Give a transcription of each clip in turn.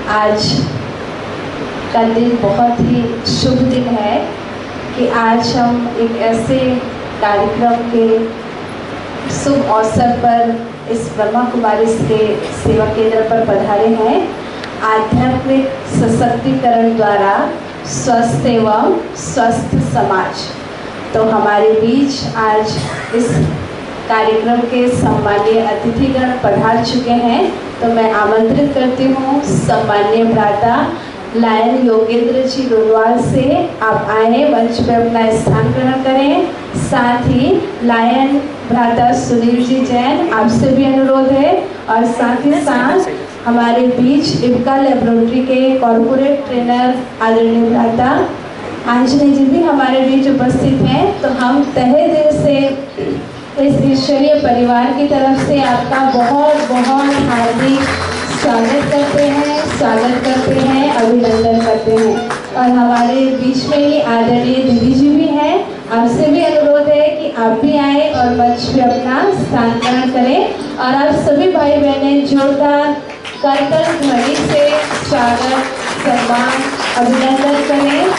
आज का दिन बहुत ही शुभ दिन है कि आज हम एक ऐसे कार्यक्रम के शुभ अवसर पर इस ब्रह्मा कुमारी के सेवा केंद्र पर पधारे हैं। आध्यात्मिक सशक्तिकरण द्वारा स्वस्थ एवं स्वस्थ समाज। तो हमारे बीच आज इस कार्यक्रम के सम्मानीय अतिथिगण पधार चुके हैं। तो मैं आमंत्रित करती हूँ सम्मानीय भ्राता लायन योगेंद्र जी लोनवाल से आप आए, मंच पे अपना स्थान ग्रहण करें। साथ ही लायन भ्राता सुनील जी जैन आपसे भी अनुरोध है, और साथ ही साथ हमारे बीच इब्का लेबोरेटरी के कॉर्पोरेट ट्रेनर आदरणीय भ्राता आंजनी जी भी हमारे बीच उपस्थित हैं। तो हम तहे दिल से इस ईश्वरीय परिवार की तरफ से आपका बहुत बहुत हार्दिक स्वागत करते हैं, अभिनंदन करते हैं। और हमारे बीच में ही आदरणीय दीदी जी भी हैं। आपसे भी अनुरोध है कि आप भी आए और मंच पे अपना स्थान ग्रहण करें। और आप सभी भाई बहनें जोरदार करतल ध्वनि से स्वागत, सम्मान, अभिनंदन करें।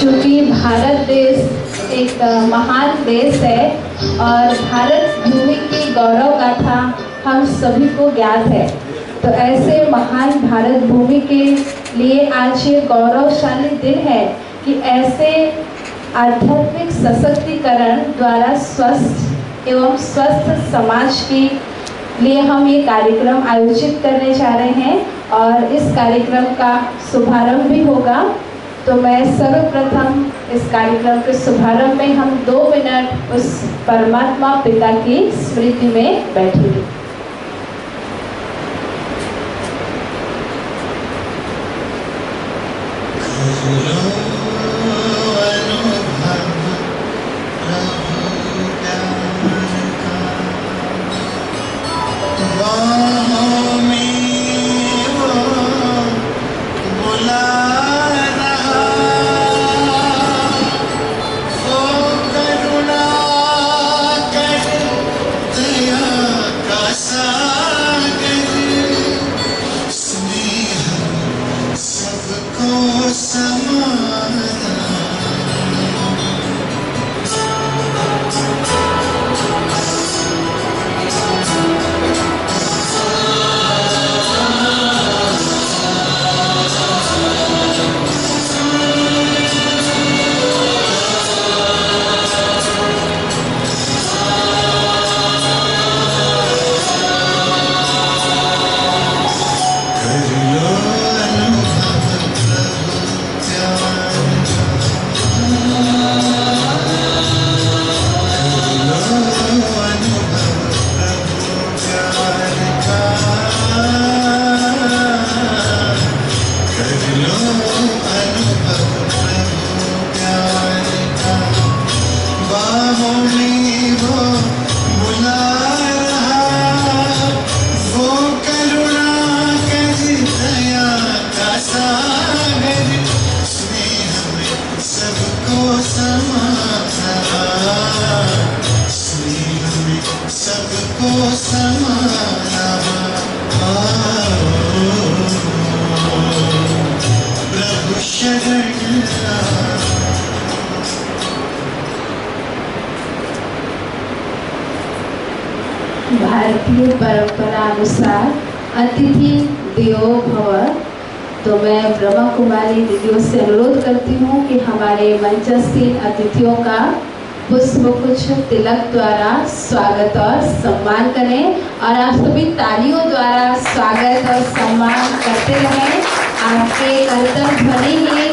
चूँकि भारत देश एक महान देश है और भारत भूमि की गौरव गाथा हम सभी को ज्ञात है। तो ऐसे महान भारत भूमि के लिए आज ये गौरवशाली दिन है कि ऐसे आध्यात्मिक सशक्तिकरण द्वारा स्वस्थ एवं स्वस्थ समाज के लिए हम ये कार्यक्रम आयोजित करने जा रहे हैं। और इस कार्यक्रम का शुभारंभ भी होगा। तो मैं सर्वप्रथम इस कार्यक्रम के शुभारंभ में हम 2 मिनट उस परमात्मा पिता की स्मृति में बैठेंगे। भारतीय परंपरा अनुसार अतिथि देवो भव। तो मैं ब्रह्मा कुमारी दीदियों से अनुरोध करती हूँ कि हमारे मंचस्थ अतिथियों का पुष्पगुच्छ तिलक द्वारा स्वागत और सम्मान करें। और आप सभी तालियों द्वारा स्वागत और सम्मान करते रहें। आपके करतल ध्वनि ही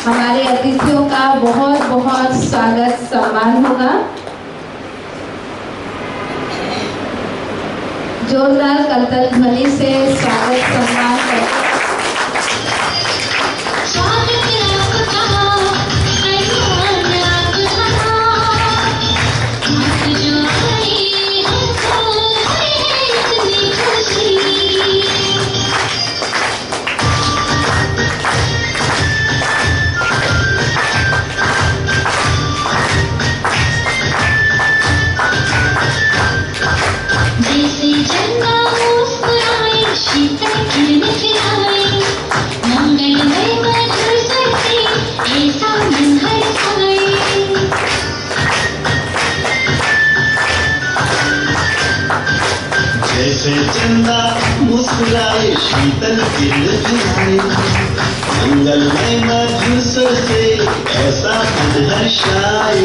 हमारे अतिथियों का बहुत बहुत स्वागत सम्मान होगा। जोरदार करतल ध्वनि से स्वागत सम्मान करते हैं। जैसे चंदा मुस्कुराए शीतल खिलखिलाए, मंगलमय मधुर स्वर से ऐसा मन हर्षाए।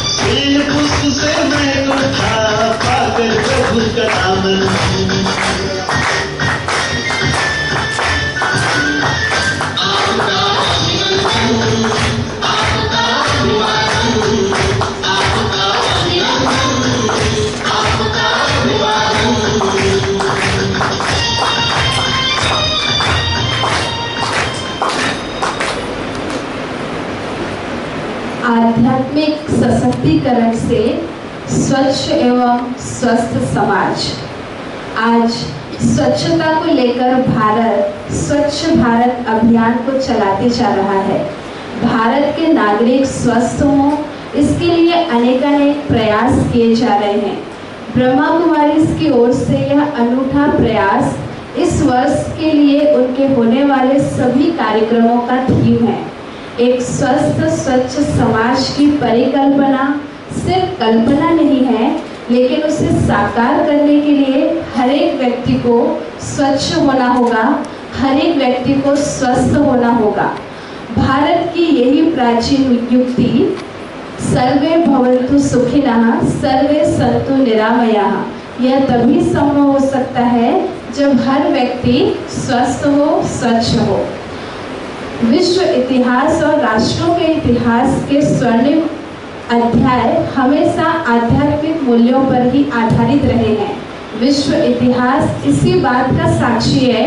सील पुष्प से मैं उठा पाकर प्रभु का दामन, आध्यात्मिक सशक्तिकरण से स्वच्छ एवं स्वस्थ समाज। आज स्वच्छता को लेकर भारत स्वच्छ भारत अभियान को चलाते जा रहा है। भारत के नागरिक स्वस्थ हों, इसके लिए अनेकानेक प्रयास किए जा रहे हैं। ब्रह्मा कुमारी की ओर से यह अनूठा प्रयास इस वर्ष के लिए उनके होने वाले सभी कार्यक्रमों का थीम है। एक स्वस्थ स्वच्छ समाज की परिकल्पना सिर्फ कल्पना नहीं है, लेकिन उसे साकार करने के लिए हर एक व्यक्ति को स्वच्छ होना होगा, हर एक व्यक्ति को स्वस्थ होना होगा। भारत की यही प्राचीन युक्ति सर्वे भवन्तु सुखिनः सर्वे सन्तु निरामयाः, यह तभी संभव हो सकता है जब हर व्यक्ति स्वस्थ हो, स्वच्छ हो। विश्व इतिहास और राष्ट्रों के इतिहास के स्वर्णिम अध्याय हमेशा आध्यात्मिक मूल्यों पर ही आधारित रहे हैं। विश्व इतिहास इसी बात का साक्षी है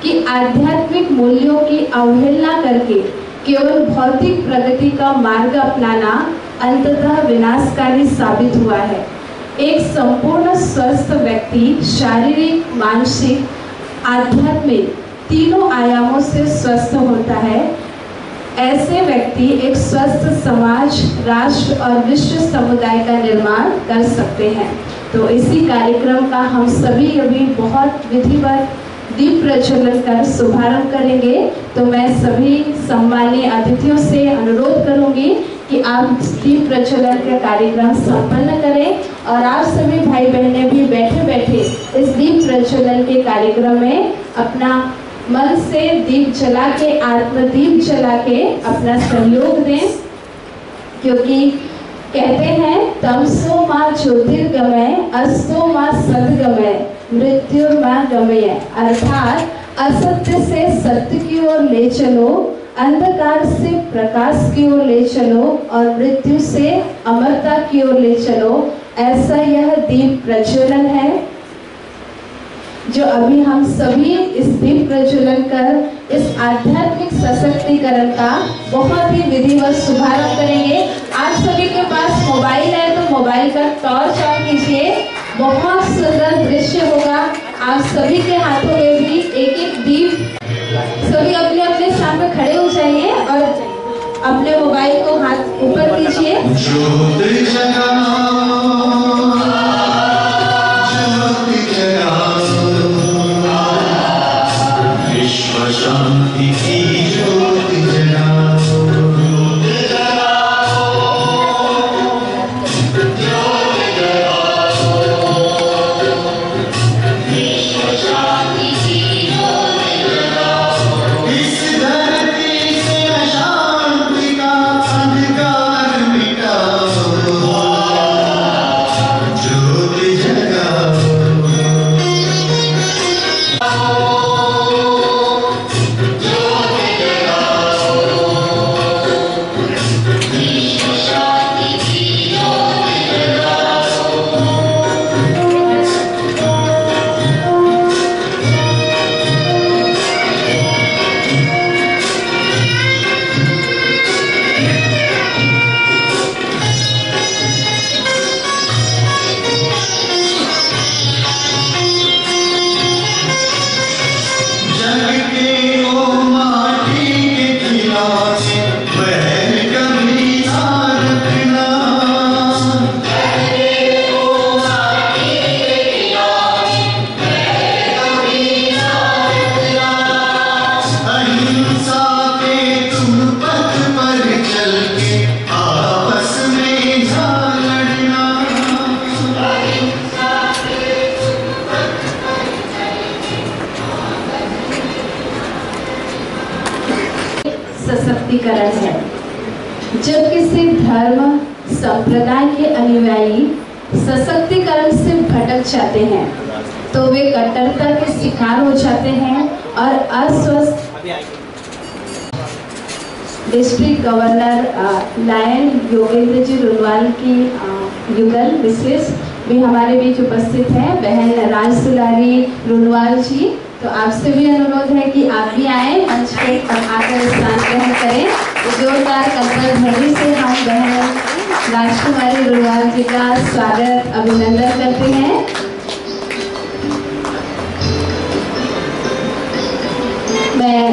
कि आध्यात्मिक मूल्यों की अवहेलना करके केवल भौतिक प्रगति का मार्ग अपनाना अंततः विनाशकारी साबित हुआ है। एक संपूर्ण स्वस्थ व्यक्ति शारीरिक, मानसिक, आध्यात्मिक तीनों आयामों से स्वस्थ होता है। ऐसे व्यक्ति एक स्वस्थ समाज, राष्ट्र और विश्व समुदाय का निर्माण कर सकते हैं। तो इसी कार्यक्रम का हम सभी अभी बहुत विधिवत दीप प्रज्वलन कर शुभारंभ करेंगे। तो मैं सभी सम्मानीय अतिथियों से अनुरोध करूंगी कि आप दीप प्रज्वलन का कार्यक्रम संपन्न करें और आप सभी भाई बहनें भी बैठे बैठे इस दीप प्रज्वलन के कार्यक्रम में अपना मन से दीप जला के, आत्मदीप जला के अपना सहयोग दें, क्योंकि कहते हैं तमसो माँ ज्योतिर्गमय अस्तो माँ सद्गमय मृत्युर्माँ गमय, अर्थात असत्य से सत्य की ओर ले चलो, अंधकार से प्रकाश की ओर ले चलो और मृत्यु से अमरता की ओर ले चलो। ऐसा यह दीप प्रज्वलन है जो अभी हम सभी इस दीप प्रज्वलन कर इस आध्यात्मिक सशक्तिकरण का बहुत ही विधिवत शुभारंभ करेंगे। आप सभी के पास मोबाइल है तो मोबाइल का टॉर्च ऑन कीजिए, बहुत सुंदर दृश्य होगा। आप सभी के हाथों में भी एक एक दीप, सभी अपने अपने स्थान पर खड़े हो जाइए और अपने मोबाइल को हाथ ऊपर कीजिए। शांति की ज्योति जलाओ, ज्योति जलाओ, विश्व शांति की ज्योति जलाओ। इस धरती से अशांति का अंधकार मिटाओ, जब किसी धर्म संप्रदाय के अनुयायी सशक्तिकरण से भटक जाते हैं तो वे कट्टरता के शिकार हो जाते हैं और अस्वस्थ। District governor lion Yogendra ji Runwal की युगल विशेष भी हमारे बीच उपस्थित हैं, बहन राज दुलारी रुनवाल जी। तो आपसे भी अनुरोध है कि आप भी आए मंच पे आकर स्थान ग्रहण करें। जोरदार कल्पना ध्वनि से हम बहन राजकुमारी रुनवाल जी का स्वागत अभिनंदन करते हैं। मैं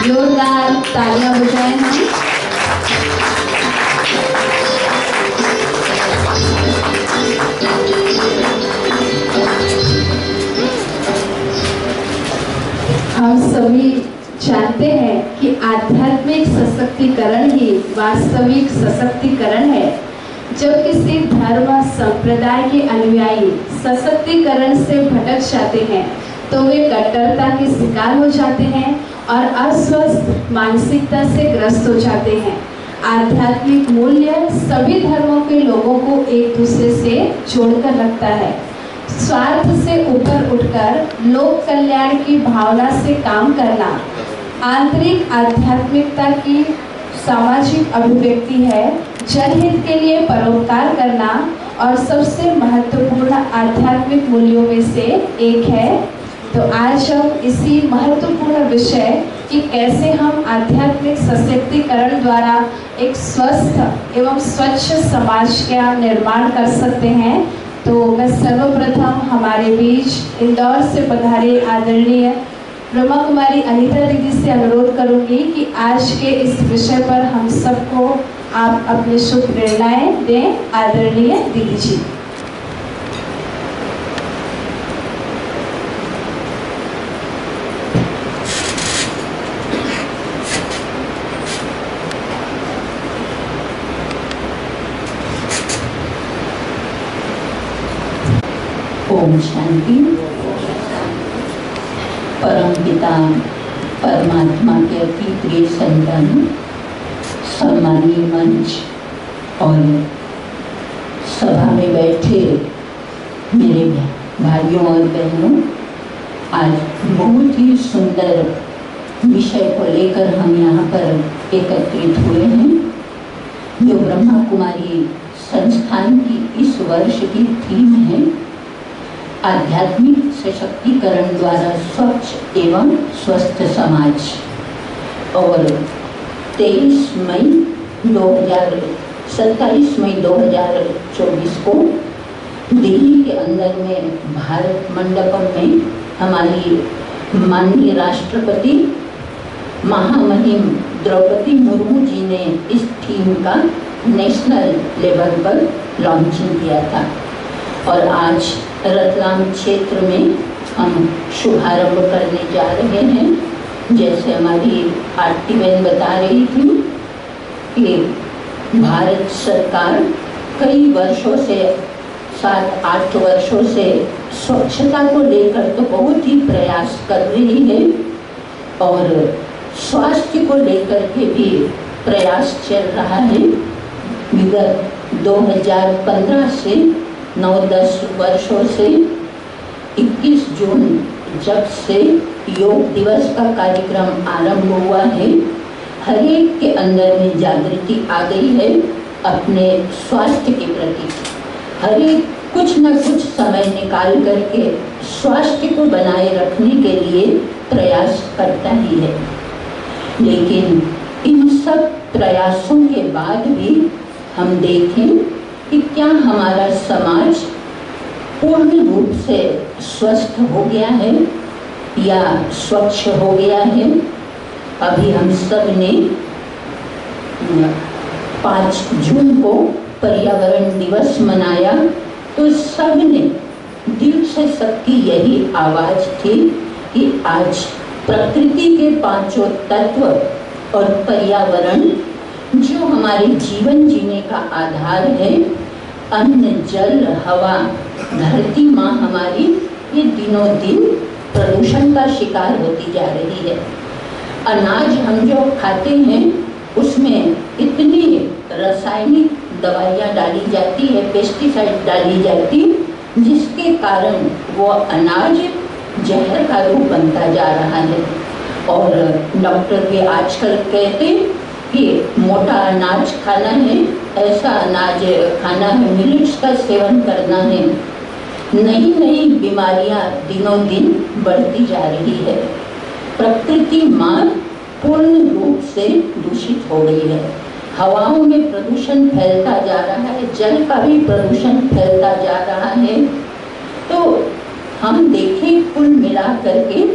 जोरदार तालियां बजाएं हम। हम सभी जानते हैं कि आध्यात्मिक सशक्तिकरण ही वास्तविक सशक्तिकरण है। जब किसी धर्म संप्रदाय के अनुयायी सशक्तिकरण से भटक जाते हैं तो वे कट्टरता के शिकार हो जाते हैं और अस्वस्थ मानसिकता से ग्रस्त हो जाते हैं। आध्यात्मिक मूल्य सभी धर्मों के लोगों को एक दूसरे से जोड़कर रखता है। स्वार्थ से ऊपर उठकर लोक कल्याण की भावना से काम करना आंतरिक आध्यात्मिकता की सामाजिक अभिव्यक्ति है। जनहित के लिए परोपकार करना और सबसे महत्वपूर्ण आध्यात्मिक मूल्यों में से एक है। तो आज हम इसी महत्वपूर्ण विषय कि कैसे हम आध्यात्मिक सशक्तिकरण द्वारा एक स्वस्थ एवं स्वच्छ समाज का निर्माण कर सकते हैं। तो मैं सर्वप्रथम हमारे बीच इंदौर से पधारे आदरणीय ब्रह्मा कुमारी अनीता दीदी से अनुरोध करूंगी कि आज के इस विषय पर हम सबको आप अपनी शुभ प्रेरणाएं दें। आदरणीय दीदी जी। ओम शांति। परम पिता परमात्मा के अति प्रिय संतान, सम्मानीय मंच और सभा में बैठे मेरे भाइयों और बहनों, आज बहुत ही सुंदर विषय को लेकर हम यहाँ पर एकत्रित हुए हैं। जो ब्रह्मा कुमारी संस्थान की इस वर्ष की थीम है आध्यात्मिक सशक्तिकरण द्वारा स्वच्छ एवं स्वस्थ समाज। और 27 मई 2024 को दिल्ली के अंदर में भारत मंडपम में हमारी माननीय राष्ट्रपति महामहिम द्रौपदी मुर्मू जी ने इस थीम का नेशनल लेवल पर लॉन्चिंग किया था और आज रतलाम क्षेत्र में हम शुभारंभ करने जा रहे हैं। जैसे हमारी आरती बहन बता रही थी कि भारत सरकार कई वर्षों से 7-8 वर्षों से स्वच्छता को लेकर तो बहुत ही प्रयास कर रही है और स्वास्थ्य को लेकर के भी प्रयास चल रहा है। विगत 2015 से 9-10 वर्षों से 21 जून जब से योग दिवस का कार्यक्रम आरंभ हुआ है, हर एक के अंदर में जागृति आ गई है अपने स्वास्थ्य के प्रति। हर एक कुछ न कुछ समय निकाल करके स्वास्थ्य को बनाए रखने के लिए प्रयास करता ही है। लेकिन इन सब प्रयासों के बाद भी हम देखें कि क्या हमारा समाज पूर्ण रूप से स्वस्थ हो गया है या स्वच्छ हो गया है। अभी हम सब ने 5 जून को पर्यावरण दिवस मनाया तो सब ने दिल से सबकी यही आवाज थी कि आज प्रकृति के 5 तत्व और पर्यावरण जो हमारे जीवन जीने का आधार है अन्न, जल, हवा, धरती माँ हमारी ये दिनों दिन प्रदूषण का शिकार होती जा रही है। अनाज हम जो खाते हैं उसमें इतनी रासायनिक दवाइयाँ डाली जाती है, पेस्टिसाइड डाली जाती, जिसके कारण वो अनाज जहर का रूप बनता जा रहा है। और डॉक्टर भी आजकल कहते हैं कि मोटा अनाज खाना है, ऐसा अनाज खाना है, मिलेट्स का सेवन करना है। नई नई बीमारियां दिनों दिन बढ़ती जा रही है। प्रकृति माँ पूर्ण रूप से दूषित हो गई है। हवाओं में प्रदूषण फैलता जा रहा है, जल का भी प्रदूषण फैलता जा रहा है। तो हम देखें कुल मिला करके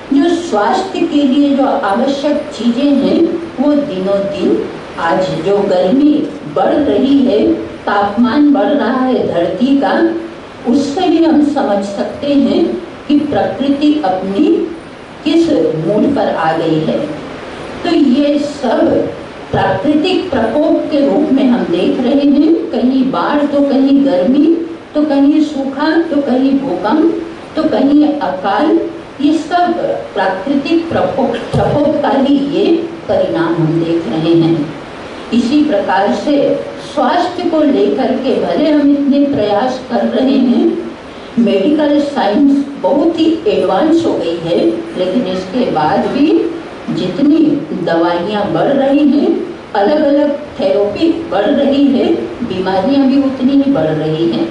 जो स्वास्थ्य के लिए जो आवश्यक चीजें हैं वो दिनों दिन, आज जो गर्मी बढ़ रही है, तापमान बढ़ रहा है धरती का, उससे भी हम समझ सकते हैं कि प्रकृति अपनी किस मूड पर आ गई है। तो ये सब प्राकृतिक प्रकोप के रूप में हम देख रहे हैं। कहीं बाढ़ तो कहीं गर्मी, तो कहीं सूखा, तो कहीं भूकंप, तो कहीं अकाल। ये सब प्राकृतिक प्रकोप का ही ये परिणाम हम देख रहे हैं। इसी प्रकार से स्वास्थ्य को लेकर के भले हम इतने प्रयास कर रहे हैं, मेडिकल साइंस बहुत ही एडवांस हो गई है, लेकिन इसके बाद भी जितनी दवाइयाँ बढ़ रही हैं, अलग अलग थेरेपी बढ़ रही है, बीमारियाँ भी उतनी ही बढ़ रही हैं।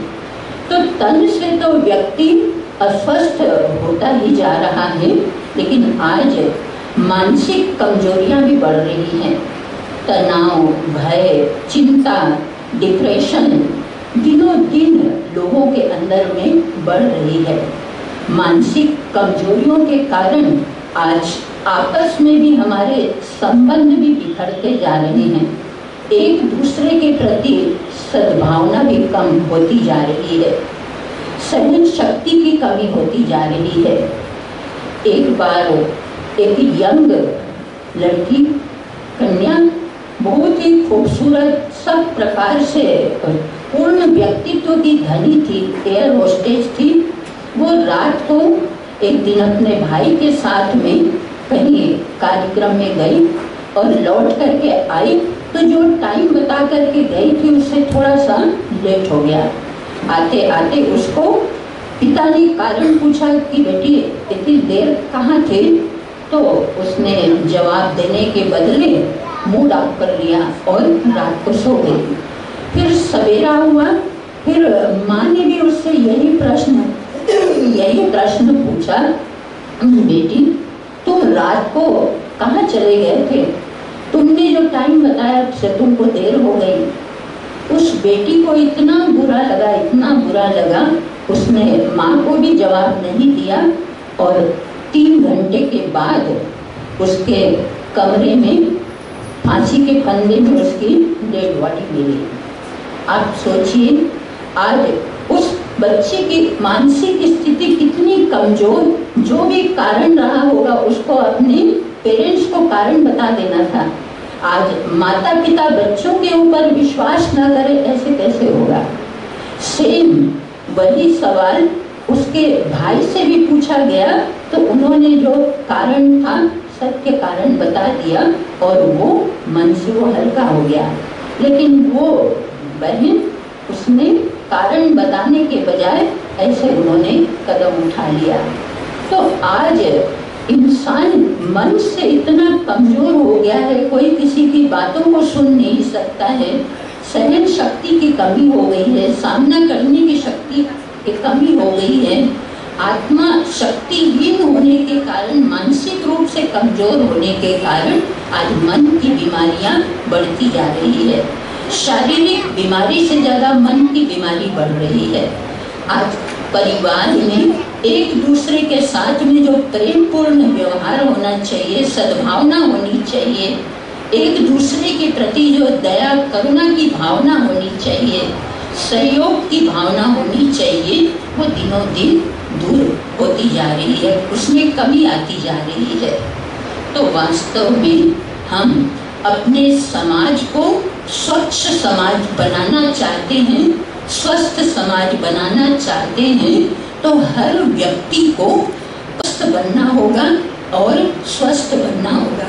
तो तन से तो व्यक्ति अस्वस्थ होता ही जा रहा है, लेकिन आज मानसिक कमजोरियां भी बढ़ रही हैं। तनाव, भय, चिंता, डिप्रेशन दिनों दिन लोगों के अंदर में बढ़ रही है। मानसिक कमजोरियों के कारण आज आपस में भी हमारे संबंध भी बिखरते जा रहे हैं। एक दूसरे के प्रति सद्भावना भी कम होती जा रही है। सहन शक्ति की कमी होती जा रही है। एक बार एक यंग लड़की, कन्या, बहुत ही खूबसूरत, सब प्रकार से पूर्ण व्यक्तित्व की धनी थी, एयर होस्टेस थी। वो रात को एक दिन अपने भाई के साथ में कहीं कार्यक्रम में गई और लौट करके आई, तो जो टाइम बता करके गई थी उससे थोड़ा सा लेट हो गया। आते आते उसको पिता ने कारण पूछा कि बेटी इतनी देर कहाँ थे, तो उसने जवाब देने के बदले मूड ऑफ कर लिया और रात को सो गई। फिर सवेरा हुआ, फिर माँ ने भी उससे यही प्रश्न पूछा, बेटी तुम रात को कहाँ चले गए थे, तुमने जो टाइम बताया उससे तुमको देर हो गई। उस बेटी को इतना बुरा लगा, उसने माँ को भी जवाब नहीं दिया और 3 घंटे के बाद उसके कमरे में फांसी के फंदे में उसकी डेड बॉडी मिली। आप सोचिए आज उस बच्चे की मानसिक स्थिति कितनी कमजोर, जो भी कारण रहा होगा उसको अपने पेरेंट्स को कारण बता देना था। आज माता पिता बच्चों के ऊपर विश्वास न करे, ऐसे कैसे होगा। सेम वही सवाल उसके भाई से भी पूछा गया, तो उन्होंने जो कारण था सत्य कारण बता दिया और वो मन से वो हल्का हो गया। लेकिन वो बहन, उसने कारण बताने के बजाय ऐसे उन्होंने कदम उठा लिया। तो आज इंसान मन से इतना कमजोर हो गया है, कोई किसी की बातों को सुन नहीं सकता है। सहन शक्ति की कमी हो गई है, सामना करने की शक्ति की कमी हो गई है। आत्मा शक्तिहीन होने के कारण, मानसिक रूप से कमजोर होने के कारण आज मन की बीमारियां बढ़ती जा रही है। शारीरिक बीमारी से ज्यादा मन की बीमारी बढ़ रही है। आज परिवार में एक दूसरे के साथ में जो प्रेम पूर्ण व्यवहार होना चाहिए, सद्भावना होनी चाहिए, एक दूसरे के प्रति जो दया करुणा की भावना होनी चाहिए, सहयोग की भावना होनी चाहिए, वो दिनों दिन दूर होती जा रही है, उसमें कमी आती जा रही है। तो वास्तव में हम अपने समाज को स्वच्छ समाज बनाना चाहते हैं स्वस्थ समाज बनाना चाहते हैं तो हर व्यक्ति को स्वस्थ बनना होगा और स्वस्थ बनना होगा।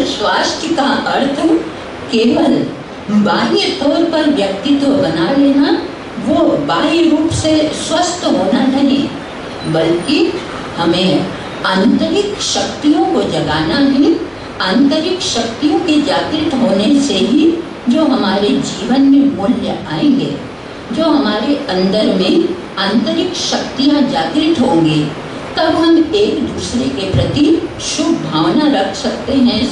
स्वास्थ्य का अर्थ केवल बाह्य तौर पर व्यक्तित्व बना लेना, वो बाह्य रूप से स्वस्थ होना नहीं, बल्कि हमें आंतरिक शक्तियों को जगाना है। आंतरिक शक्तियों के जागृत होने से ही जो हमारे जीवन में मूल्य आएंगे, जो हमारे अंदर में आंतरिक शक्तियाँ जागृत होंगी, तब हम एक दूसरे के प्रति शुभ भावना रख सकते हैं।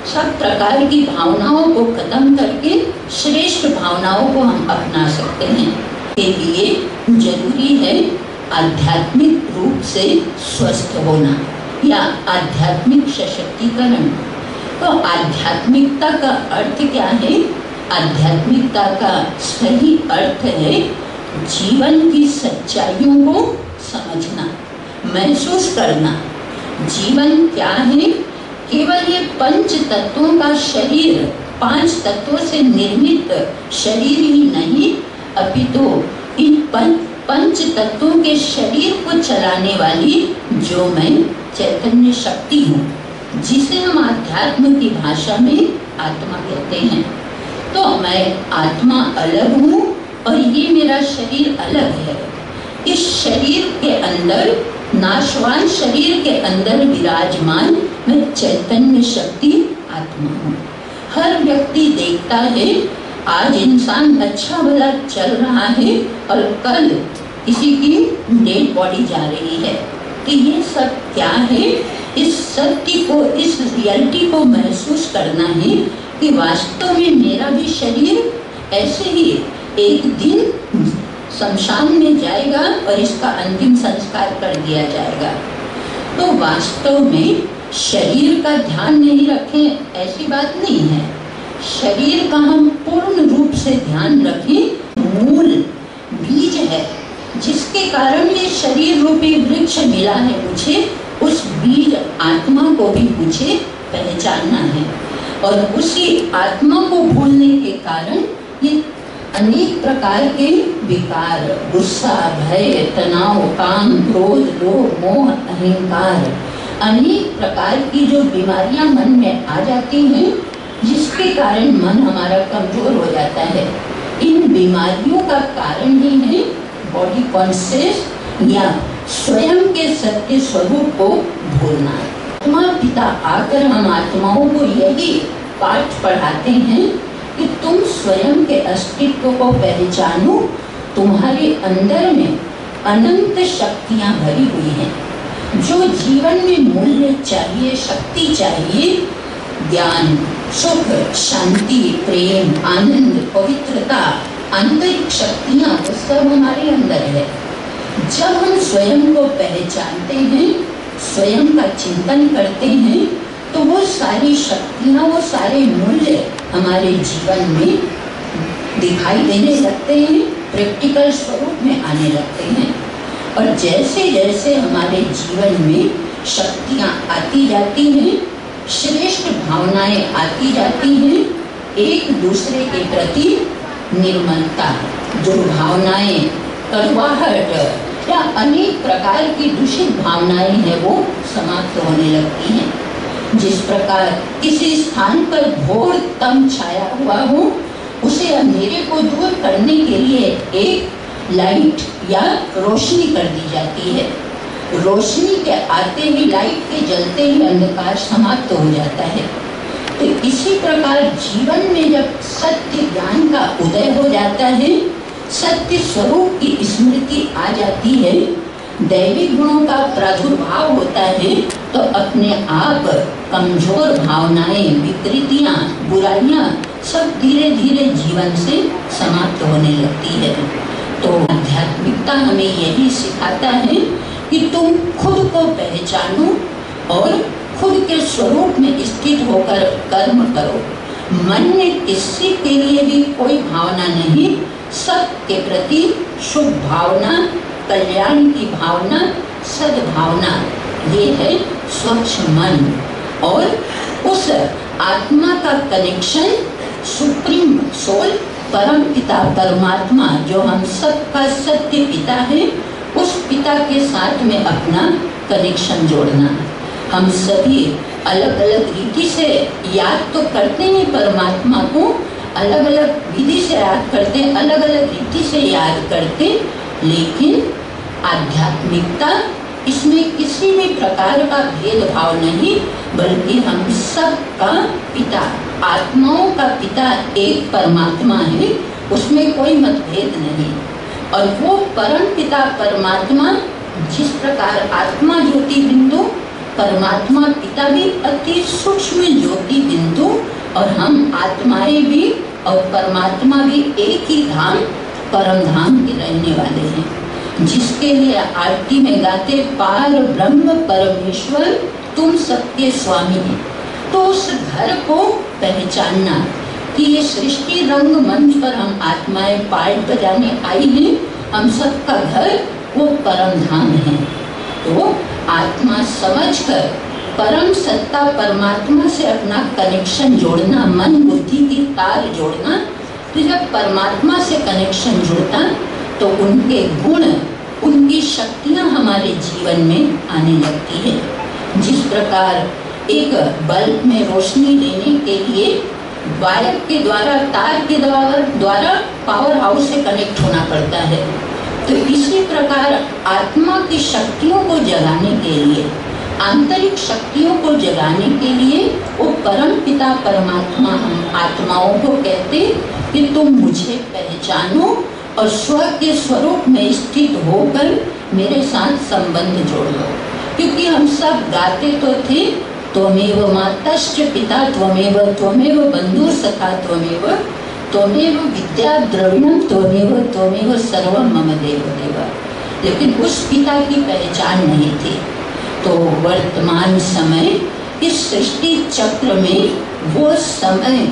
सब प्रकार की भावनाओं को खत्म करके श्रेष्ठ भावनाओं को हम अपना सकते हैं। के लिए जरूरी है आध्यात्मिक रूप से स्वस्थ होना या आध्यात्मिक सशक्तिकरण। तो आध्यात्मिकता का अर्थ क्या है? आध्यात्मिकता का सही अर्थ है जीवन की सच्चाइयों को समझना, महसूस करना। जीवन क्या है? केवल ये पंच तत्वों का शरीर, 5 तत्वों से निर्मित शरीर ही नहीं, अपितु इन पंच तत्वों के शरीर को चलाने वाली जो मैं चैतन्य शक्ति हूँ, जिसे हम आध्यात्म की भाषा में आत्मा कहते हैं। तो मैं आत्मा अलग हूँ और ये मेरा शरीर अलग है। इस शरीर के अंदर, नाशवान शरीर के अंदर विराजमान मैं चैतन्य शक्ति आत्मा हूँ। हर व्यक्ति देखता है आज इंसान अच्छा भला चल रहा है और कल किसी की डेड बॉडी जा रही है। तो ये सब क्या है? इस सत्य को, इस रियलिटी को महसूस करना है कि वास्तव में मेरा भी शरीर ऐसे ही एक दिन शमशान में जाएगा और इसका अंतिम संस्कार कर दिया जाएगा। तो वास्तव में शरीर का ध्यान नहीं रखें ऐसी बात नहीं है। शरीर का हम पूर्ण रूप से ध्यान रखें। मूल बीज है जिसके कारण ये शरीर रूपी वृक्ष मिला है मुझे, उस बीज आत्मा को भी मुझे पहचानना है। और उसी आत्मा को भूलने के कारण ये अनेक प्रकार के विकार, गुस्सा, भय, तनाव, काम, क्रोध, लोभ, मोह, अहंकार, अनेक प्रकार की जो बीमारियां मन में आ जाती हैं, जिसके कारण मन हमारा कमजोर हो जाता है। इन बीमारियों का कारण ही है बॉडी कॉन्शियस या स्वयं के सत्य स्वरूप को भूलना। आत्मा पिता आकर हम आत्माओं को यही पाठ पढ़ाते हैं कि तुम स्वयं के अस्तित्व को पहचानो। तुम्हारे अंदर में अनंत शक्तियां भरी हुई हैं। जो जीवन में मूल्य चाहिए, शक्ति चाहिए, ज्ञान, सुख, शांति, प्रेम, आनंद, पवित्रता, आंतरिक शक्तियां, वो सब हमारे अंदर है। जब हम स्वयं को पहचानते हैं, स्वयं का चिंतन करते हैं, तो वो सारी शक्तियां, वो सारे मूल्य हमारे जीवन में दिखाई देने लगते हैं, प्रैक्टिकल स्वरूप में आने लगते हैं। और जैसे जैसे हमारे जीवन में शक्तियां आती जाती हैं, श्रेष्ठ भावनाएं आती जाती हैं, एक दूसरे के प्रति निर्मलता, दुर्भावनाएं, कड़वाहट या अनेक प्रकार की दूषित भावनाएं हैं, वो समाप्त होने लगती हैं। जिस प्रकार किसी स्थान पर घोर तम छाया हुआ हो, उसे अंधेरे को दूर करने के लिए एक लाइट या रोशनी कर दी जाती है। रोशनी के आते ही, लाइट के जलते ही अंधकार समाप्त हो जाता है। तो इसी प्रकार जीवन में जब सत्य ज्ञान का उदय हो जाता है, सत्य स्वरूप की स्मृति आ जाती है, दैविक गुणों का प्रादुर्भाव होता है, तो अपने आप कमजोर भावनाएं, विकृतियां, बुराइयां सब धीरे धीरे जीवन से समाप्त होने लगती है। तो आध्यात्मिकता हमें यही सिखाता है कि तुम खुद को पहचानो और खुद के स्वरूप में स्थित होकर कर्म करो। मन में किसी के लिए भी कोई भावना नहीं, सबके प्रति शुभ भावना, कल्याण की भावना, सद्भावना, ये है स्वच्छ मन। और उस आत्मा का कनेक्शन सुप्रीम सोल परम पिता परमात्मा जो हम सबका सत्य पिता है, उस पिता के साथ में अपना कनेक्शन जोड़ना। हम सभी अलग अलग रीति से याद तो करते हैं परमात्मा को, अलग अलग विधि से याद करते, अलग अलग रीति से याद करते, लेकिन आध्यात्मिकता इसमें किसी भी प्रकार का भेदभाव नहीं, बल्कि हम सब का पिता, आत्माओं का पिता एक परमात्मा है, उसमें कोई मतभेद नहीं। और वो परम पिता परमात्मा जिस प्रकार आत्मा ज्योति बिंदु, परमात्मा पिता भी अति सूक्ष्म ज्योति बिंदु, और हम आत्माएं भी और परमात्मा भी एक ही धाम परम धाम के रहने वाले हैं, जिसके लिए आरती में गाते पार ब्रह्म परमेश्वर तुम सबके स्वामी हैं। तो उस घर को पहचानना कि ये सृष्टि रंग मंच पर हम आत्माएं पार्ट बजाने आई हैं, हम सबका घर वो परम धाम है। तो आत्मा समझकर परम सत्ता परमात्मा से अपना कनेक्शन जोड़ना, मन बुद्धि की तार जोड़ना। तो जब परमात्मा से कनेक्शन जुड़ता तो उनके गुण, उनकी शक्तियाँ हमारे जीवन में आने लगती है। जिस प्रकार एक बल्ब में रोशनी लेने के लिए वायर के द्वारा, तार के द्वारा पावर हाउस से कनेक्ट होना पड़ता है, तो इसी प्रकार आत्मा की शक्तियों को जगाने के लिए, आंतरिक शक्तियों को जगाने के लिए वो परम पिता परमात्मा हम आत्माओं को कहते कि तुम मुझे पहचानो और स्व के स्वरूप में स्थित होकर मेरे साथ संबंध जोड़ लो। क्योंकि हम सब गाते तो थे त्वमेव मातश्च पिता त्वमेव, त्वमेव बंधु सखा त्वमेव, त्वमेव विद्या द्रविणम त्वमेव, त्वमेव सर्वम मम देव देव। लेकिन उस पिता की पहचान नहीं थी। तो वर्तमान समय इस सृष्टि चक्र में वो समय,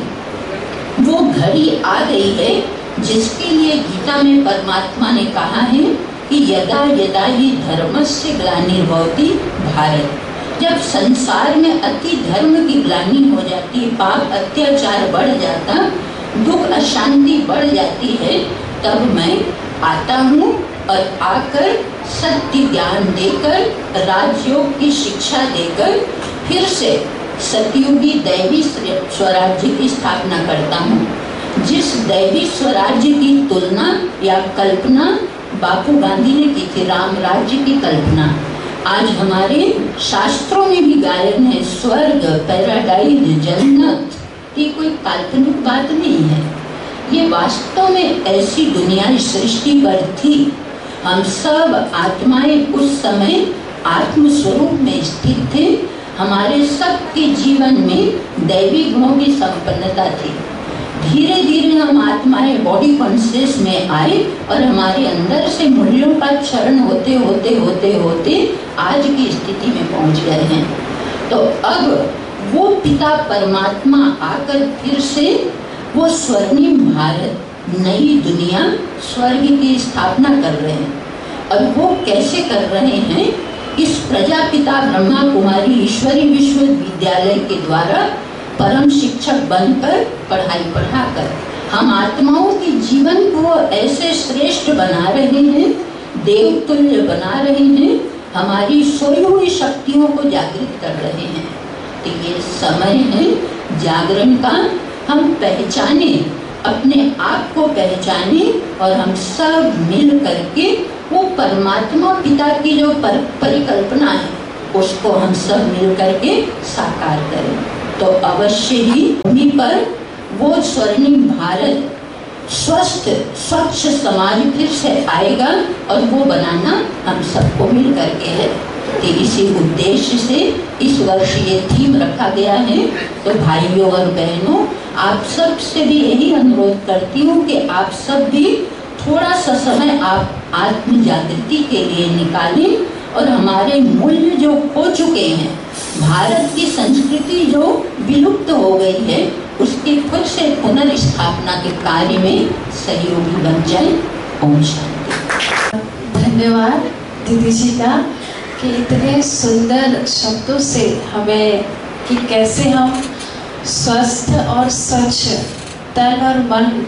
वो घड़ी आ गई है जिसके लिए गीता में परमात्मा ने कहा है कि यदा यदा ही धर्मस्य ग्लानिर्भवति भारत। जब संसार में अति धर्म की ग्लानि हो जाती है, पाप अत्याचार बढ़ जाता, दुख अशांति बढ़ जाती है, तब मैं आता हूँ और आकर सत्य ज्ञान देकर, राजयोग की शिक्षा देकर फिर से सतयुगी दैवी स्वराज्य की स्थापना करता हूँ। जिस दैवी स्वराज्य की तुलना या कल्पना बापू गांधी ने की थी, राम राज्य की कल्पना, आज हमारे शास्त्रों में भी गायन है। स्वर्ग, पैराडाइज, जन्नत, ये कोई काल्पनिक बात नहीं है, ये वास्तव में ऐसी दुनिया इस सृष्टि पर थी। हम सब आत्माएं उस समय आत्म स्वरूप में स्थित थे। हमारे सबके जीवन में दैवी गुणों की संपन्नता थी। धीरे धीरे हम आत्माएं बॉडी कॉन्शियस में आए और हमारे अंदर से मूल्यों का क्षरण होते होते होते होते आज की स्थिति में पहुंच गए हैं। तो अब वो पिता परमात्मा आकर फिर से वो स्वर्णिम भारत, नई दुनिया, स्वर्ग की स्थापना कर रहे हैं। और वो कैसे कर रहे हैं? इस प्रजापिता ब्रह्मा कुमारी ईश्वरी विश्वविद्यालय के द्वारा परम शिक्षक बनकर, पढ़ाई पढ़ाकर हम आत्माओं के जीवन को ऐसे श्रेष्ठ बना रहे हैं, देवतुल्य बना रहे हैं, हमारी सोई हुई शक्तियों को जागृत कर रहे हैं। तो ये समय है जागरण का। हम पहचाने, अपने आप को पहचाने और हम सब मिल करके वो परमात्मा पिता की जो परिकल्पना है उसको हम सब मिल करके साकार करें। तो अवश्य ही भूमि पर वो स्वर्णिम भारत, स्वस्थ स्वच्छ समाज फिर से आएगा और वो बनाना हम सबको मिल करके है। कि इसी उद्देश्य से इस वर्ष ये थीम रखा गया है। तो भाइयों और बहनों, आप सब से भी यही अनुरोध करती हूँ कि आप सब भी थोड़ा सा समय आप आत्म जागृति के लिए निकालें और हमारे मूल्य जो खो चुके हैं, भारत की संस्कृति जो विलुप्त हो गई है, उसकी फिर से पुनर्स्थापना के कार्य में सहयोगी बन जाए। ओम शांति। धन्यवाद दीदी जी का कि इतने सुंदर शब्दों से हमें कि कैसे हम स्वस्थ और स्वच्छ तन और मन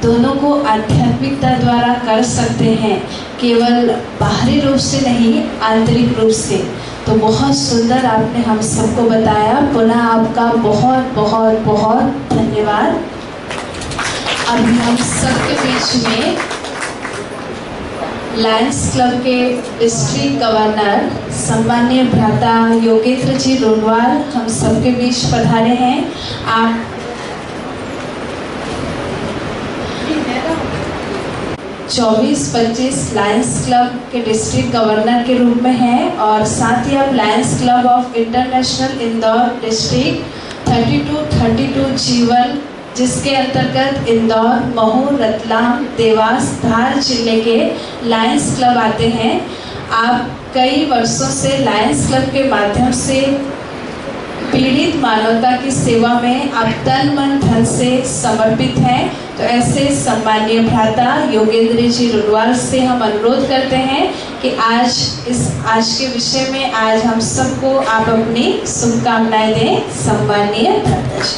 दोनों को आध्यात्मिकता द्वारा कर सकते हैं, केवल बाहरी रूप से नहीं, आंतरिक रूप से। तो बहुत सुंदर आपने हम सबको बताया। पुनः आपका बहुत बहुत बहुत धन्यवाद। अभी हम सबके बीच में लायंस क्लब के डिस्ट्रिक्ट गवर्नर सम्माननीय भ्राता योगेंद्र जी रोडवाल हम सबके बीच पधारे हैं। आप 24-25 लायंस क्लब के डिस्ट्रिक्ट गवर्नर के रूप में हैं और साथ ही आप Lions club of international Indore district 32 जीवन, जिसके अंतर्गत इंदौर, महू, रतलाम, देवास, धार जिले के लायंस क्लब आते हैं। आप कई वर्षों से लायंस क्लब के माध्यम से पीड़ित मानवता की सेवा में आप तन मन धन से समर्पित हैं। तो ऐसे सम्माननीय भ्राता योगेंद्र जी रोडवाल से हम अनुरोध करते हैं कि आज के विषय में आज हम सबको आप अपनी शुभकामनाएं दें। सम्माननीय भ्राता जी।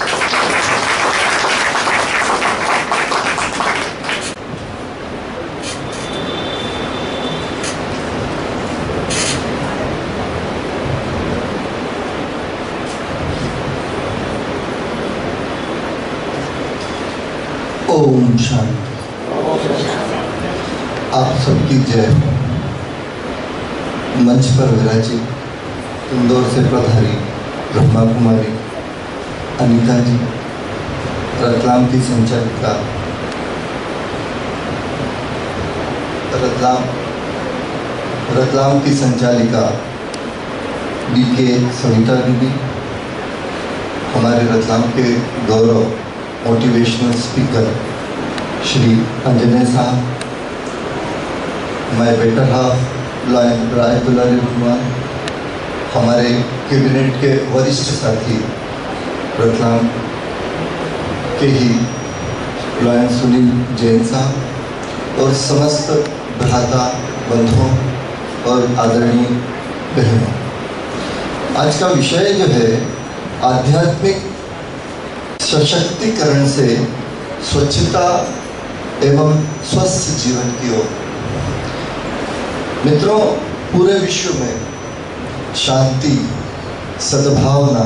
ओम शांति। आप सबकी जय। मंच पर विराजित इंदौर से पधारी ब्रह्मा कुमारी अनीता जी, रतलाम की संचालिका रतलाम की संचालिका बीके सविता दीदी, हमारे रतलाम के गौरव मोटिवेशनल स्पीकर श्री अंजने साहब, माय बेटर हाफ लायन राय दुलारी भगवान, हमारे कैबिनेट के वरिष्ठ साथी रतलाम के ही लायन सुनील जैन साहब और समस्त भ्राता बंधुओं और आदरणीय बहनों। आज का विषय जो है आध्यात्मिक सशक्तिकरण से स्वच्छता एवं स्वस्थ जीवन की ओर। मित्रों, पूरे विश्व में शांति, सद्भावना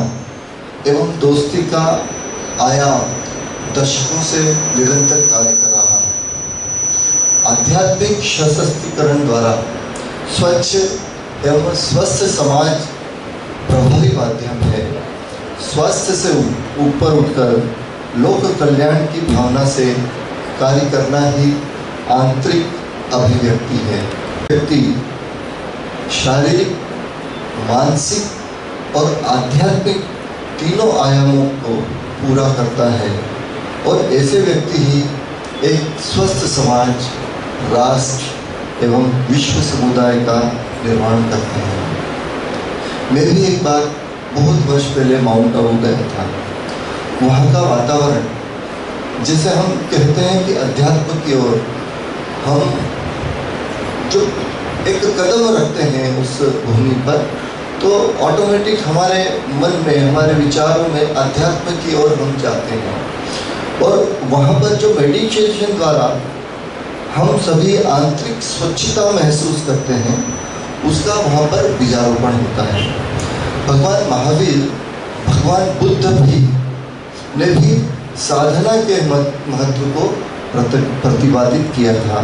एवं दोस्ती का आयाम दशकों से निरंतर कार्य कर रहा है। आध्यात्मिक सशक्तिकरण द्वारा स्वच्छ एवं स्वस्थ समाज प्रभावी माध्यम है। स्वास्थ्य से ऊपर उठकर लोक कल्याण की भावना से कार्य करना ही आंतरिक अभिव्यक्ति है। व्यक्ति शारीरिक, मानसिक और आध्यात्मिक तीनों आयामों को पूरा करता है और ऐसे व्यक्ति ही एक स्वस्थ समाज, राष्ट्र एवं विश्व समुदाय का निर्माण करते हैं। मैं भी एक बार बहुत वर्ष पहले माउंट आबू गया था। वहाँ का वातावरण, जिसे हम कहते हैं कि अध्यात्म की ओर हम जो एक कदम रखते हैं उस भूमि पर, तो ऑटोमेटिक हमारे मन में, हमारे विचारों में अध्यात्म की ओर हम जाते हैं। और वहाँ पर जो मेडिटेशन द्वारा हम सभी आंतरिक स्वच्छता महसूस करते हैं, उसका वहाँ पर बीजारोपण होता है। भगवान महावीर, भगवान बुद्ध ने भी साधना के महत्व को प्रतिपादित किया था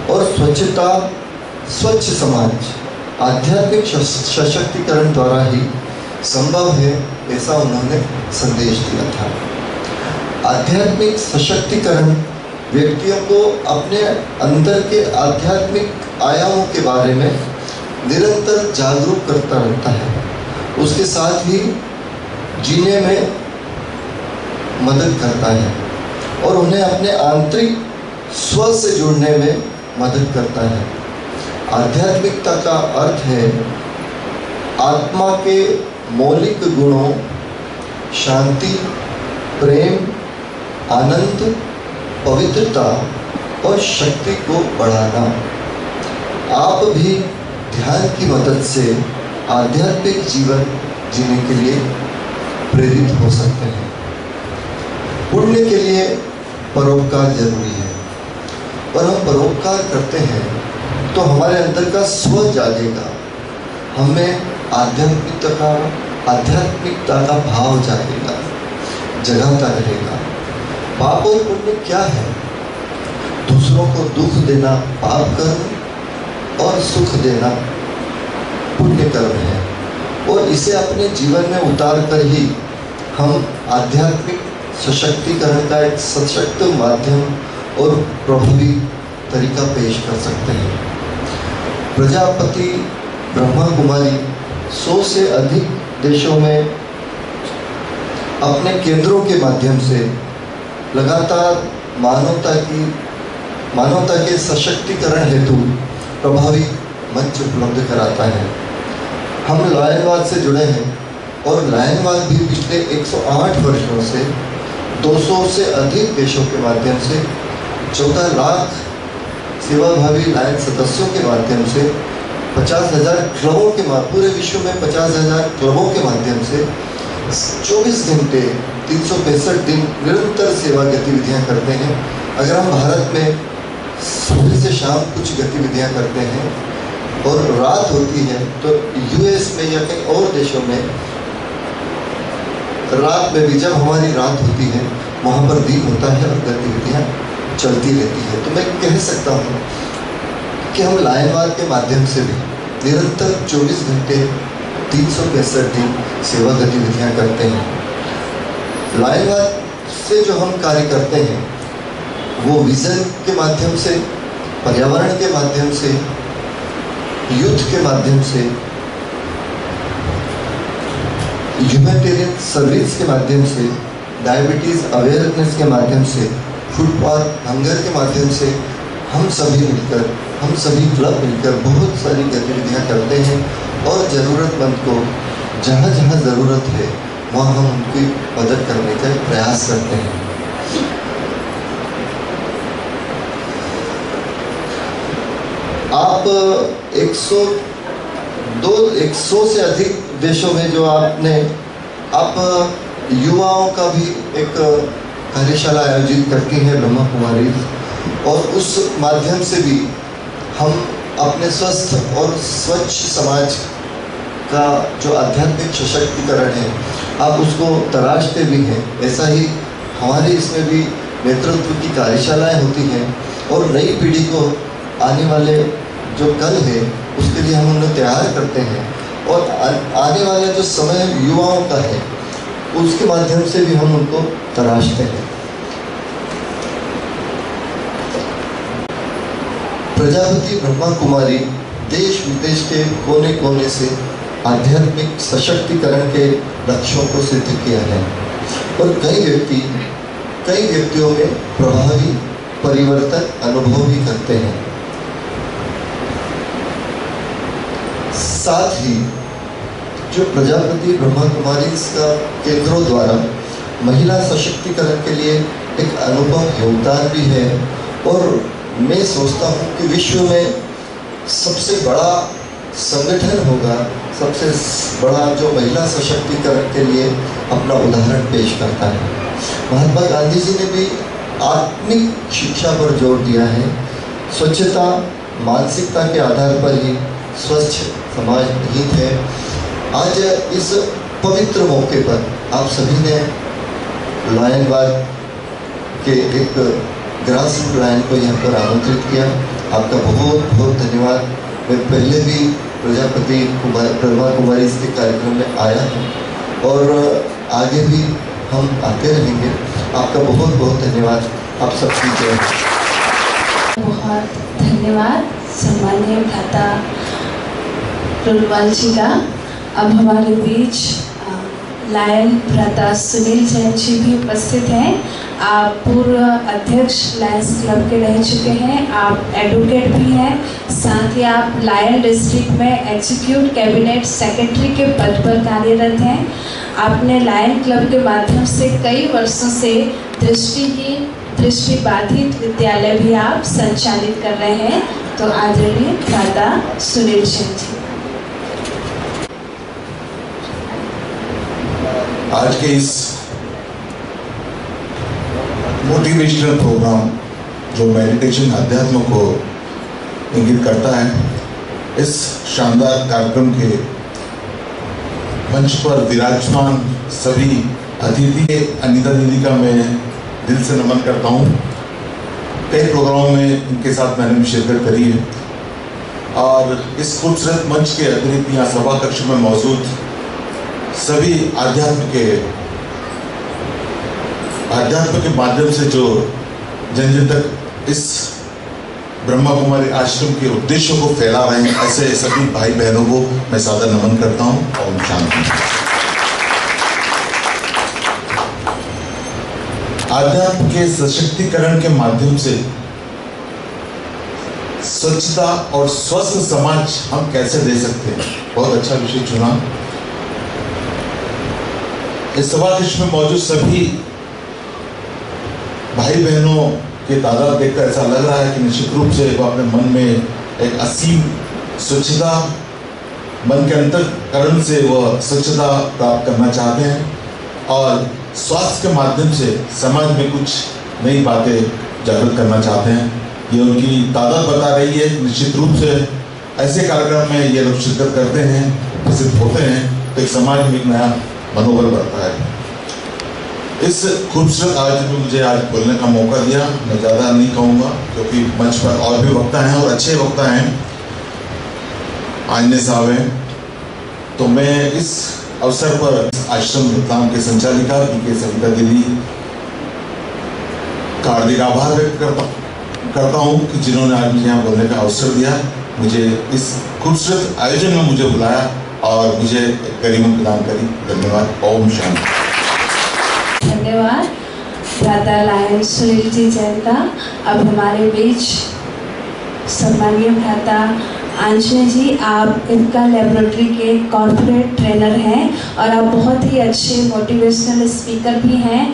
और स्वच्छता, स्वच्छ समाज आध्यात्मिक सशक्तिकरण द्वारा ही संभव है, ऐसा उन्होंने संदेश दिया था। आध्यात्मिक सशक्तिकरण व्यक्तियों को अपने अंदर के आध्यात्मिक आयामों के बारे में निरंतर जागरूक करता रहता है। उसके साथ ही जीने में मदद करता है और उन्हें अपने आंतरिक स्व से जुड़ने में मदद करता है। आध्यात्मिकता का अर्थ है आत्मा के मौलिक गुणों शांति, प्रेम, आनंद, पवित्रता और शक्ति को बढ़ाना। आप भी ध्यान की मदद से आध्यात्मिक जीवन जीने के लिए प्रेरित हो सकते हैं। पुण्य के लिए परोपकार जरूरी है। और हम परोपकार करते हैं तो हमारे अंदर का स्व जागेगा, हमें आध्यात्मिकता का भाव जागेगा, जगाता रहेगा। पाप और पुण्य क्या है? दूसरों को दुख देना पाप कर्म और सुख देना पुण्य कर्म है, और इसे अपने जीवन में उतार कर ही हम आध्यात्मिक सशक्तिकरण का एक सशक्त माध्यम और प्रभावी तरीका पेश कर सकते हैं। प्रजापति ब्रह्मा कुमारी 100 से अधिक देशों में अपने केंद्रों के माध्यम से लगातार मानवता के सशक्तिकरण हेतु प्रभावी मंच उपलब्ध कराता है। हम लायनवाद से जुड़े हैं और लायनवाद भी पिछले 108 वर्षों से 200 से अधिक देशों के माध्यम से 14 लाख सेवाभावी लायन सदस्यों के माध्यम से 50,000 क्लबों के पूरे विश्व में 50,000 क्लबों के माध्यम से 24 घंटे 365 दिन निरंतर सेवा गतिविधियां करते हैं। अगर हम भारत में सुबह से शाम कुछ गतिविधियां करते हैं और रात होती है तो यूएस में या कई और देशों में रात में भी जब हमारी रात होती है वहाँ पर दिन होता है और गतिविधियाँ चलती रहती है। तो मैं कह सकता हूँ कि हम लायनवाद के माध्यम से भी निरंतर 24 घंटे 365 दिन सेवा गतिविधियाँ करते हैं। लायनवाद से जो हम कार्य करते हैं वो विजन के माध्यम से, पर्यावरण के माध्यम से, यूथ के माध्यम से, ह्यूमैनिटेरियन सर्विस के माध्यम से, डायबिटीज़ अवेयरनेस के माध्यम से, फूड फॉर हंगर के माध्यम से हम सभी क्लब मिलकर बहुत सारी गतिविधियां करते हैं और ज़रूरतमंद को जहाँ जहाँ ज़रूरत है वहाँ हम उनकी मदद करने का प्रयास करते हैं। आप 100 से अधिक देशों में जो आप युवाओं का भी एक कार्यशाला आयोजित करती हैं ब्रह्मा कुमारी, और उस माध्यम से भी हम अपने स्वस्थ और स्वच्छ समाज का जो आध्यात्मिक सशक्तिकरण है आप उसको तराशते भी हैं। ऐसा ही हमारे इसमें भी नेतृत्व की कार्यशालाएं होती हैं और नई पीढ़ी को आने वाले जो कल है उसके लिए हम उन्हें तैयार करते हैं, और आने वाला जो समय युवाओं का है उसके माध्यम से भी हम उनको तराशते हैं। प्रजापति ब्रह्मा कुमारी देश विदेश के कोने कोने से आध्यात्मिक सशक्तिकरण के लक्ष्यों को सिद्ध किया है और कई व्यक्तियों में प्रभावी परिवर्तन अनुभव भी करते हैं। साथ ही जो प्रजापति ब्रह्मा कुमारी का केंद्रों द्वारा महिला सशक्तिकरण के लिए एक अनुभव योगदान भी है, और मैं सोचता हूँ कि विश्व में सबसे बड़ा संगठन होगा, सबसे बड़ा जो महिला सशक्तिकरण के लिए अपना उदाहरण पेश करता है। महात्मा गांधी जी ने भी आत्मिक शिक्षा पर जोर दिया है। स्वच्छता मानसिकता के आधार पर ही स्वच्छ समाज निहित है। आज इस पवित्र मौके पर आप सभी ने लायनवाद के एक ग्रास रूट लायन को यहाँ पर आमंत्रित किया, आपका बहुत बहुत धन्यवाद। मैं पहले भी प्रजापति ब्रह्मा कुमारी के कार्यक्रम में आया हूँ और आगे भी हम आते रहेंगे। आपका बहुत बहुत धन्यवाद। आप सबकी जय। बहुत धन्यवाद सम्माननीय भ्राता रुलवाल जी का। अब हमारे बीच लायन भ्राता सुनील जैन जी भी उपस्थित हैं। आप पूर्व अध्यक्ष लायंस क्लब के रह चुके हैं, आप एडवोकेट भी हैं, साथ ही आप लायन डिस्ट्रिक्ट में एग्जीक्यूटिव कैबिनेट सेक्रेटरी के पद पर कार्यरत हैं। आपने लायन क्लब के माध्यम से कई वर्षों से दृष्टिहीन दृष्टिबाधित विद्यालय भी आप संचालित कर रहे हैं। तो आदरणीय भ्राता सुनील जैन जी। आज के इस मोटिवेशनल प्रोग्राम जो मेडिटेशन अध्यात्म को इंगित करता है, इस शानदार कार्यक्रम के मंच पर विराजमान सभी अतिथि अनीता दीदी का मैं दिल से नमन करता हूँ। कई प्रोग्रामों में इनके साथ मैंने भी शिरकत करी है और इस खूबसूरत मंच के अतिरिक्त यहाँ सभा कक्ष में मौजूद सभी अध्यात्म के माध्यम से जो जन जन तक इस ब्रह्मा कुमारी आश्रम के उद्देश्यों को फैला रहे हैं, ऐसे सभी भाई बहनों को मैं सादर नमन करता हूँ। ओम शांति। अध्यात्म के सशक्तिकरण के माध्यम से स्वच्छता और स्वस्थ समाज हम कैसे दे सकते हैं, बहुत अच्छा विषय चुना। इस सभा कक्ष में मौजूद सभी भाई बहनों की तादाद देखकर ऐसा लग रहा है कि निश्चित रूप से वो अपने मन में एक असीम स्वच्छता, मन के अंतःकरण से वह स्वच्छता प्राप्त करना चाहते हैं और स्वास्थ्य के माध्यम से समाज में कुछ नई बातें जागृत करना चाहते हैं। ये उनकी तादाद बता रही है। निश्चित रूप से ऐसे कार्यक्रम में ये लोग शिरकत करते हैं, उपस्थित होते हैं, तो एक समाज में एक नया मनोबल बढ़ता है। इस खूबसूरत आयोजन में मुझे आज बोलने का मौका दिया। मैं ज़्यादा नहीं कहूँगा क्योंकि मंच पर और भी वक्ता हैं और अच्छे वक्ता हैं, आईने साहब हैं। तो मैं इस अवसर पर आश्रम रतलाम के संचालिका पी.के. सविता दीदी का हार्दिक आभार व्यक्त करता हूँ कि जिन्होंने आज मुझे यहाँ बोलने का अवसर दिया, मुझे इस खूबसूरत आयोजन में मुझे बुलाया और मुझे गरिमा प्रदान करी। धन्यवाद। ओम शांति। धन्यवाद भ्राता लायन सुनील जी जैन का। अब हमारे बीच सम्मानीय भ्राता आंजने जी, आप इनका लेबोरेटरी के कॉर्पोरेट ट्रेनर हैं और आप बहुत ही अच्छे मोटिवेशनल स्पीकर भी हैं।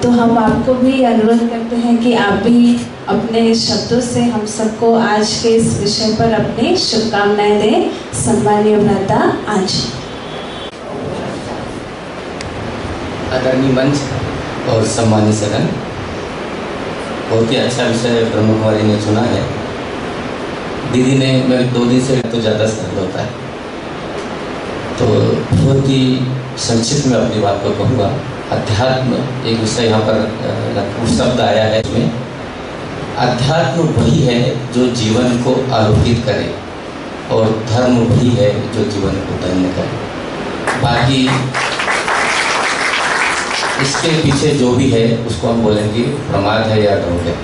तो हम आपको भी अनुरोध करते हैं कि आप भी अपने शब्दों से हम सबको आज के इस विषय पर अपनी शुभकामनाएं दें। सम्मानीय भ्राता आंजने। आदरणीय मंच और सम्मानित सदन, बहुत ही अच्छा विषय ब्रह्म कुमारी ने चुना है। दीदी ने, मैं 2 दिन से तो ज़्यादा सरल होता है, तो बहुत ही संक्षिप्त में अपनी बात को कहूँगा। अध्यात्म एक विषय यहाँ पर शब्द आया है, इसमें अध्यात्म वही है जो जीवन को आलोकित करे और धर्म वही है जो जीवन को धन्य करे। बाकी इसके पीछे जो भी है उसको हम बोलेंगे प्रमाद है या ढोंग है।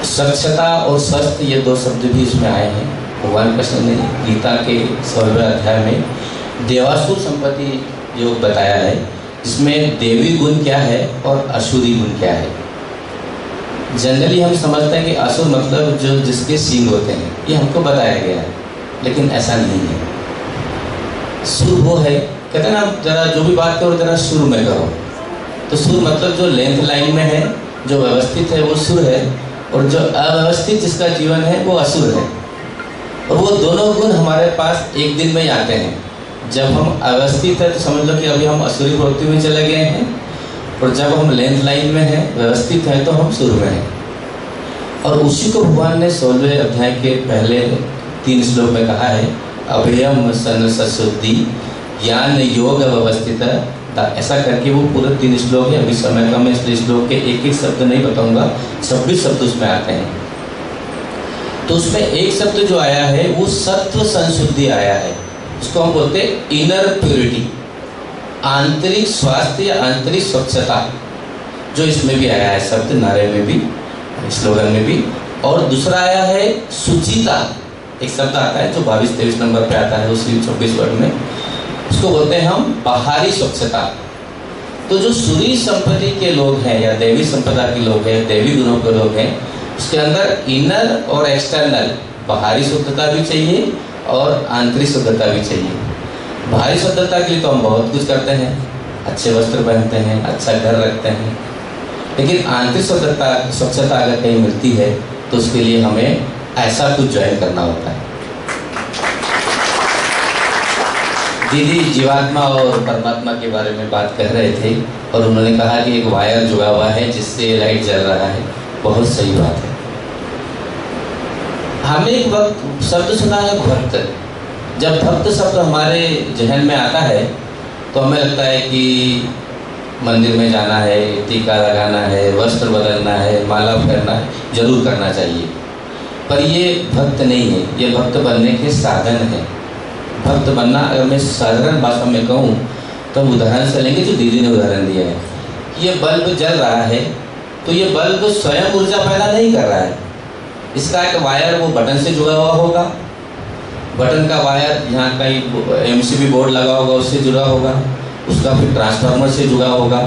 स्वच्छता और स्वस्थ, ये 2 शब्द भी इसमें आए हैं। भगवान कृष्ण ने गीता के 16वें अध्याय में देवासुर संपत्ति योग बताया है, जिसमें देवी गुण क्या है और असुरी गुण क्या है। जनरली हम समझते हैं कि असुर मतलब जो जिसके सींग होते हैं, ये हमको बताया गया है, लेकिन ऐसा नहीं है। सुर वो है, कहते हैं ना, जरा जो भी बात करो जरा सुर में करो। तो सुर मतलब जो लेंथ लाइन में है, जो व्यवस्थित है वो सुर है, और जो अव्यवस्थित जिसका जीवन है वो असुर है। और वो दोनों गुण हमारे पास एक दिन में ही आते हैं। जब हम अव्यवस्थित है तो समझ लो कि अभी हम असुरी प्रवृत्ति में चले गए हैं, और जब हम लेंथ लाइन में हैं, व्यवस्थित हैं, तो हम सुर में हैं। और उसी को भगवान ने 16वें अध्याय के पहले 3 श्लोक में कहा है, अभयम सन सशुद्धि ज्ञान योग व्यवस्थित। ऐसा करके वो पूरे 3 श्लोक है। अभी समय कम है इसलिए श्लोक के एक शब्द नहीं बताऊंगा, 26 शब्द उसमें आते हैं। तो उसमें एक शब्द जो आया है वो सत्व संशुद्धि आया है। उसको हम बोलते हैं इनर प्योरिटी, आंतरिक स्वास्थ्य या आंतरिक स्वच्छता, जो इसमें भी आया है शब्द, नारे में भी, स्लोगन में भी। और दूसरा आया है सुचिता, एक शब्द आता है जो 22-23 नंबर पे आता है उसी 24 वर्ड में, उसको बोलते हैं हम बाहरी स्वच्छता। तो जो सूर्य संपत्ति के लोग हैं या देवी संपदा के लोग हैं, देवी गुणों के लोग हैं, उसके अंदर इनर और एक्सटर्नल, बाहरी शुद्धता भी चाहिए और आंतरिक शुद्धता भी चाहिए। बाहरी शुद्धता के लिए तो हम बहुत कुछ करते हैं, अच्छे वस्त्र पहनते हैं, अच्छा घर रखते हैं, लेकिन आंतरिक स्वच्छता अगर कहीं मिलती है तो उसके लिए हमें ऐसा कुछ ज्वाइन करना होता है। दीदी जीवात्मा और परमात्मा के बारे में बात कर रहे थे और उन्होंने कहा कि एक वायर जुड़ा हुआ है जिससे लाइट जल रहा है। बहुत सही बात है। हमें एक वक्त शब्द सुना है भक्त। जब भक्त शब्द हमारे जहन में आता है तो हमें लगता है कि मंदिर में जाना है, टीका लगाना है, वस्त्र बदलना है, माला फेरना है, जरूर करना चाहिए। पर ये भक्त नहीं है, ये भक्त बनने के साधन है। भक्त बनना, अगर मैं साधारण भाषा में कहूँ तो हम उदाहरण से लेंगे जो दीदी ने उदाहरण दिया है। ये बल्ब जल रहा है तो ये बल्ब स्वयं ऊर्जा पैदा नहीं कर रहा है। इसका एक वायर वो बटन से जुड़ा हुआ होगा, बटन का वायर यहाँ कहीं MCB बोर्ड लगा होगा उससे जुड़ा होगा, उसका फिर ट्रांसफार्मर से जुड़ा होगा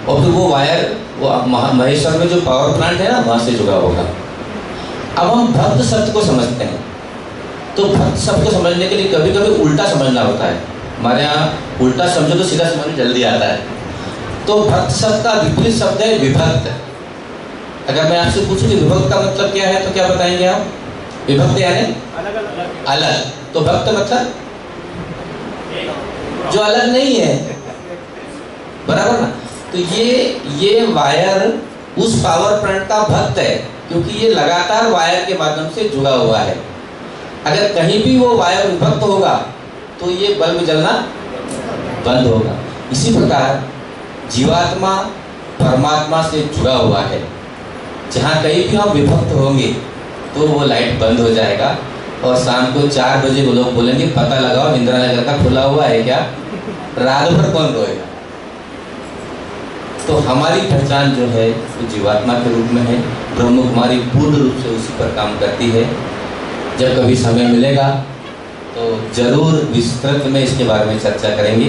और फिर वो वायर वो महेश्वर में जो पावर प्लांट है ना वहाँ से जुड़ा होगा। अब हम भक्त शब्द को समझते हैं तो भक्त शब्द को समझने के लिए कभी कभी उल्टा समझना होता है। हमारे यहाँ उल्टा समझो तो सीधा समझ जल्दी आता है। तो भक्त शब्द का विपरीत शब्द है विभक्त। अगर मैं आपसे पूछूं कि विभक्त का मतलब क्या है तो क्या बताएंगे आप? विभक्त यानी अलग। तो भक्त मतलब जो अलग नहीं है, बराबर ना? तो ये वायर उस पावर प्लांट का भक्त है क्योंकि ये लगातार वायर के माध्यम से जुड़ा हुआ है। अगर कहीं भी वो वायर विभक्त होगा तो ये बल्ब जलना बंद होगा। इसी प्रकार जीवात्मा परमात्मा से जुड़ा हुआ है। जहाँ कहीं भी हम विभक्त होंगे तो वो लाइट बंद हो जाएगा और शाम को 4 बजे वो लोग बोलेंगे पता लगाओ इंदिरा नगर का खुला हुआ है क्या, रात भर कौन रोएगा। तो हमारी पहचान जो है वो जीवात्मा के रूप में है। ब्रह्म कुमारी पूर्ण रूप से उसी पर काम करती है। जब कभी समय मिलेगा तो जरूर विस्तृत में इसके बारे में चर्चा करेंगे।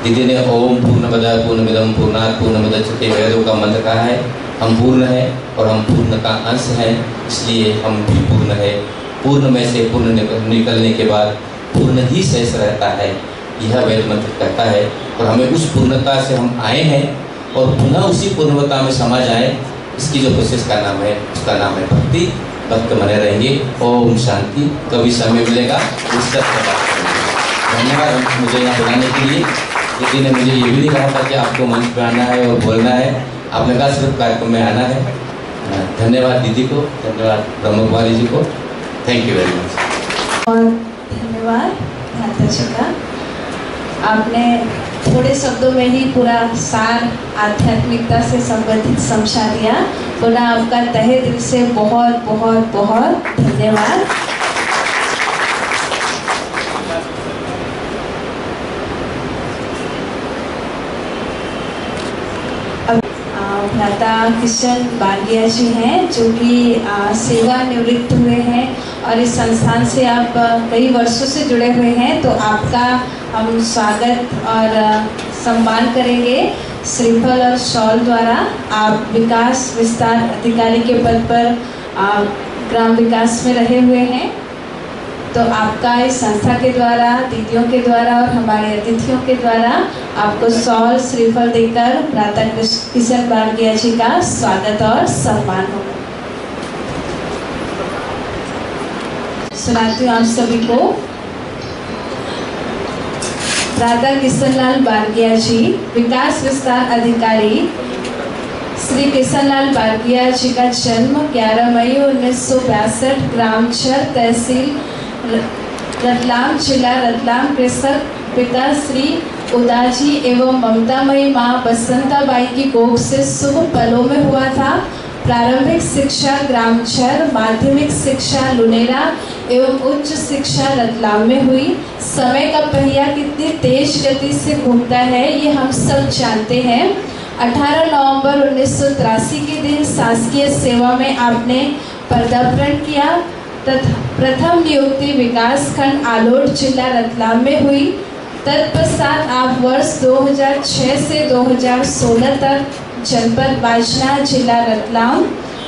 दीदी ने ओम पूर्णमदः पूर्णमिदं पूर्णात् पूर्णमुदच्यते वेदों का मंत्र कहा है। हम पूर्ण है और हम पूर्ण का अंश हैं, इसलिए हम भी पूर्ण है। पूर्ण में से पूर्ण निकलने के बाद पूर्ण ही शेष रहता है, यह वेद मंत्र कहता है। और हमें उस पूर्णता से हम आए हैं और पुनः उसी पूर्णता में समा जाए, इसकी जो प्रोसेस का नाम है उसका नाम है भक्ति। भक्त बने रहेंगे। ओम शांति। कभी समय मिलेगा उस तक धन्यवाद मुझे यहाँ बुलाने के लिए। दीदी ने मुझे ये भी नहीं कहा था कि आपको मंच पे आना है और बोलना है, आपने कहा सिर्फ कार्यक्रम में आना है। धन्यवाद दीदी को, धन्यवाद ब्रह्म कुमारी जी को। Thank you very much. और धन्यवाद माता जी का। आपने थोड़े शब्दों में ही पूरा सार आध्यात्मिकता से संबंधित समझा दिया। पुनः आपका तहे दिल से बहुत बहुत बहुत धन्यवाद। भ्राता किशन बागिया जी हैं जो कि सेवा निवृत्त हुए हैं और इस संस्थान से आप कई वर्षों से जुड़े हुए हैं। तो आपका हम स्वागत और सम्मान करेंगे श्रीफल और शॉल द्वारा। आप विकास विस्तार अधिकारी के पद पर ग्राम विकास में रहे हुए हैं, तो आपका इस संस्था के द्वारा, दीदियों के द्वारा और हमारे अतिथियों के द्वारा आपको शॉल श्रीफल देकर भ्राता किशन बागिया जी का स्वागत और सम्मान होगा। सुनाती हूँ आप सभी को। भ्राता किशनलाल बारगिया जी, विकास विस्तार अधिकारी। श्री किशनलाल बारगिया जी का जन्म 11 मई 1962 ग्राम छर, तहसील रतलाम, जिला रतलाम, कृषक पिता श्री उदाजी एवं ममतामयी माँ बसंताबाई की कोख से शुभ पलों में हुआ था। प्रारंभिक शिक्षा ग्राम छर, माध्यमिक शिक्षा लुनेरा एवं उच्च शिक्षा रतलाम में हुई। समय का पहिया कितनी तेज गति से घूमता है ये हम सब जानते हैं। 18 नवंबर 1983 के दिन शासकीय सेवा में आपने पदार्पण किया तथा प्रथम नियुक्ति विकास खंड आलोट, जिला रतलाम में हुई। तत्पश्चात आप वर्ष 2006 से 2016 तक जनपद बाजना, जिला रतलाम,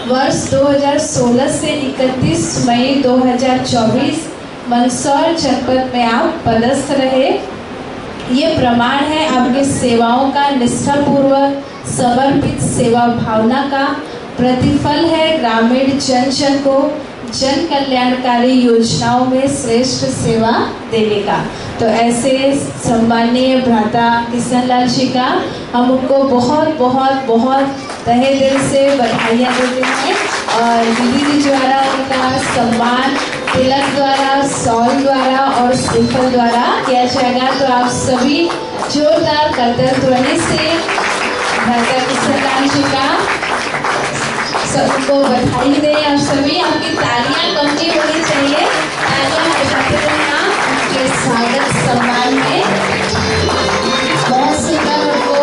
वर्ष 2016 से 31 मई 2024 मंदसौर जनपद में आप पदस्थ रहे। ये प्रमाण है आपकी सेवाओं का, निष्ठापूर्वक समर्पित सेवा भावना का प्रतिफल है। ग्रामीण जन जन को जन कल्याणकारी योजनाओं में श्रेष्ठ सेवा देने का। तो ऐसे सम्माननीय भ्राता किशन लाल जी का हम उनको बहुत बहुत बहुत तहे दिल से बधाइयाँ देते हैं। और दीदी जी द्वारा उनका सम्मान तिलक द्वारा, शॉल द्वारा और श्रीफल द्वारा किया जाएगा। तो आप सभी जोरदार करतल ध्वनि से भ्राता किशन लाल जी का सबको बधाई दें। आप सभी आपकी तालियां कम नहीं होनी चाहिए, तालियां बजाते रहना उनके स्वागत सम्मान में। बहुत सुंदर उनको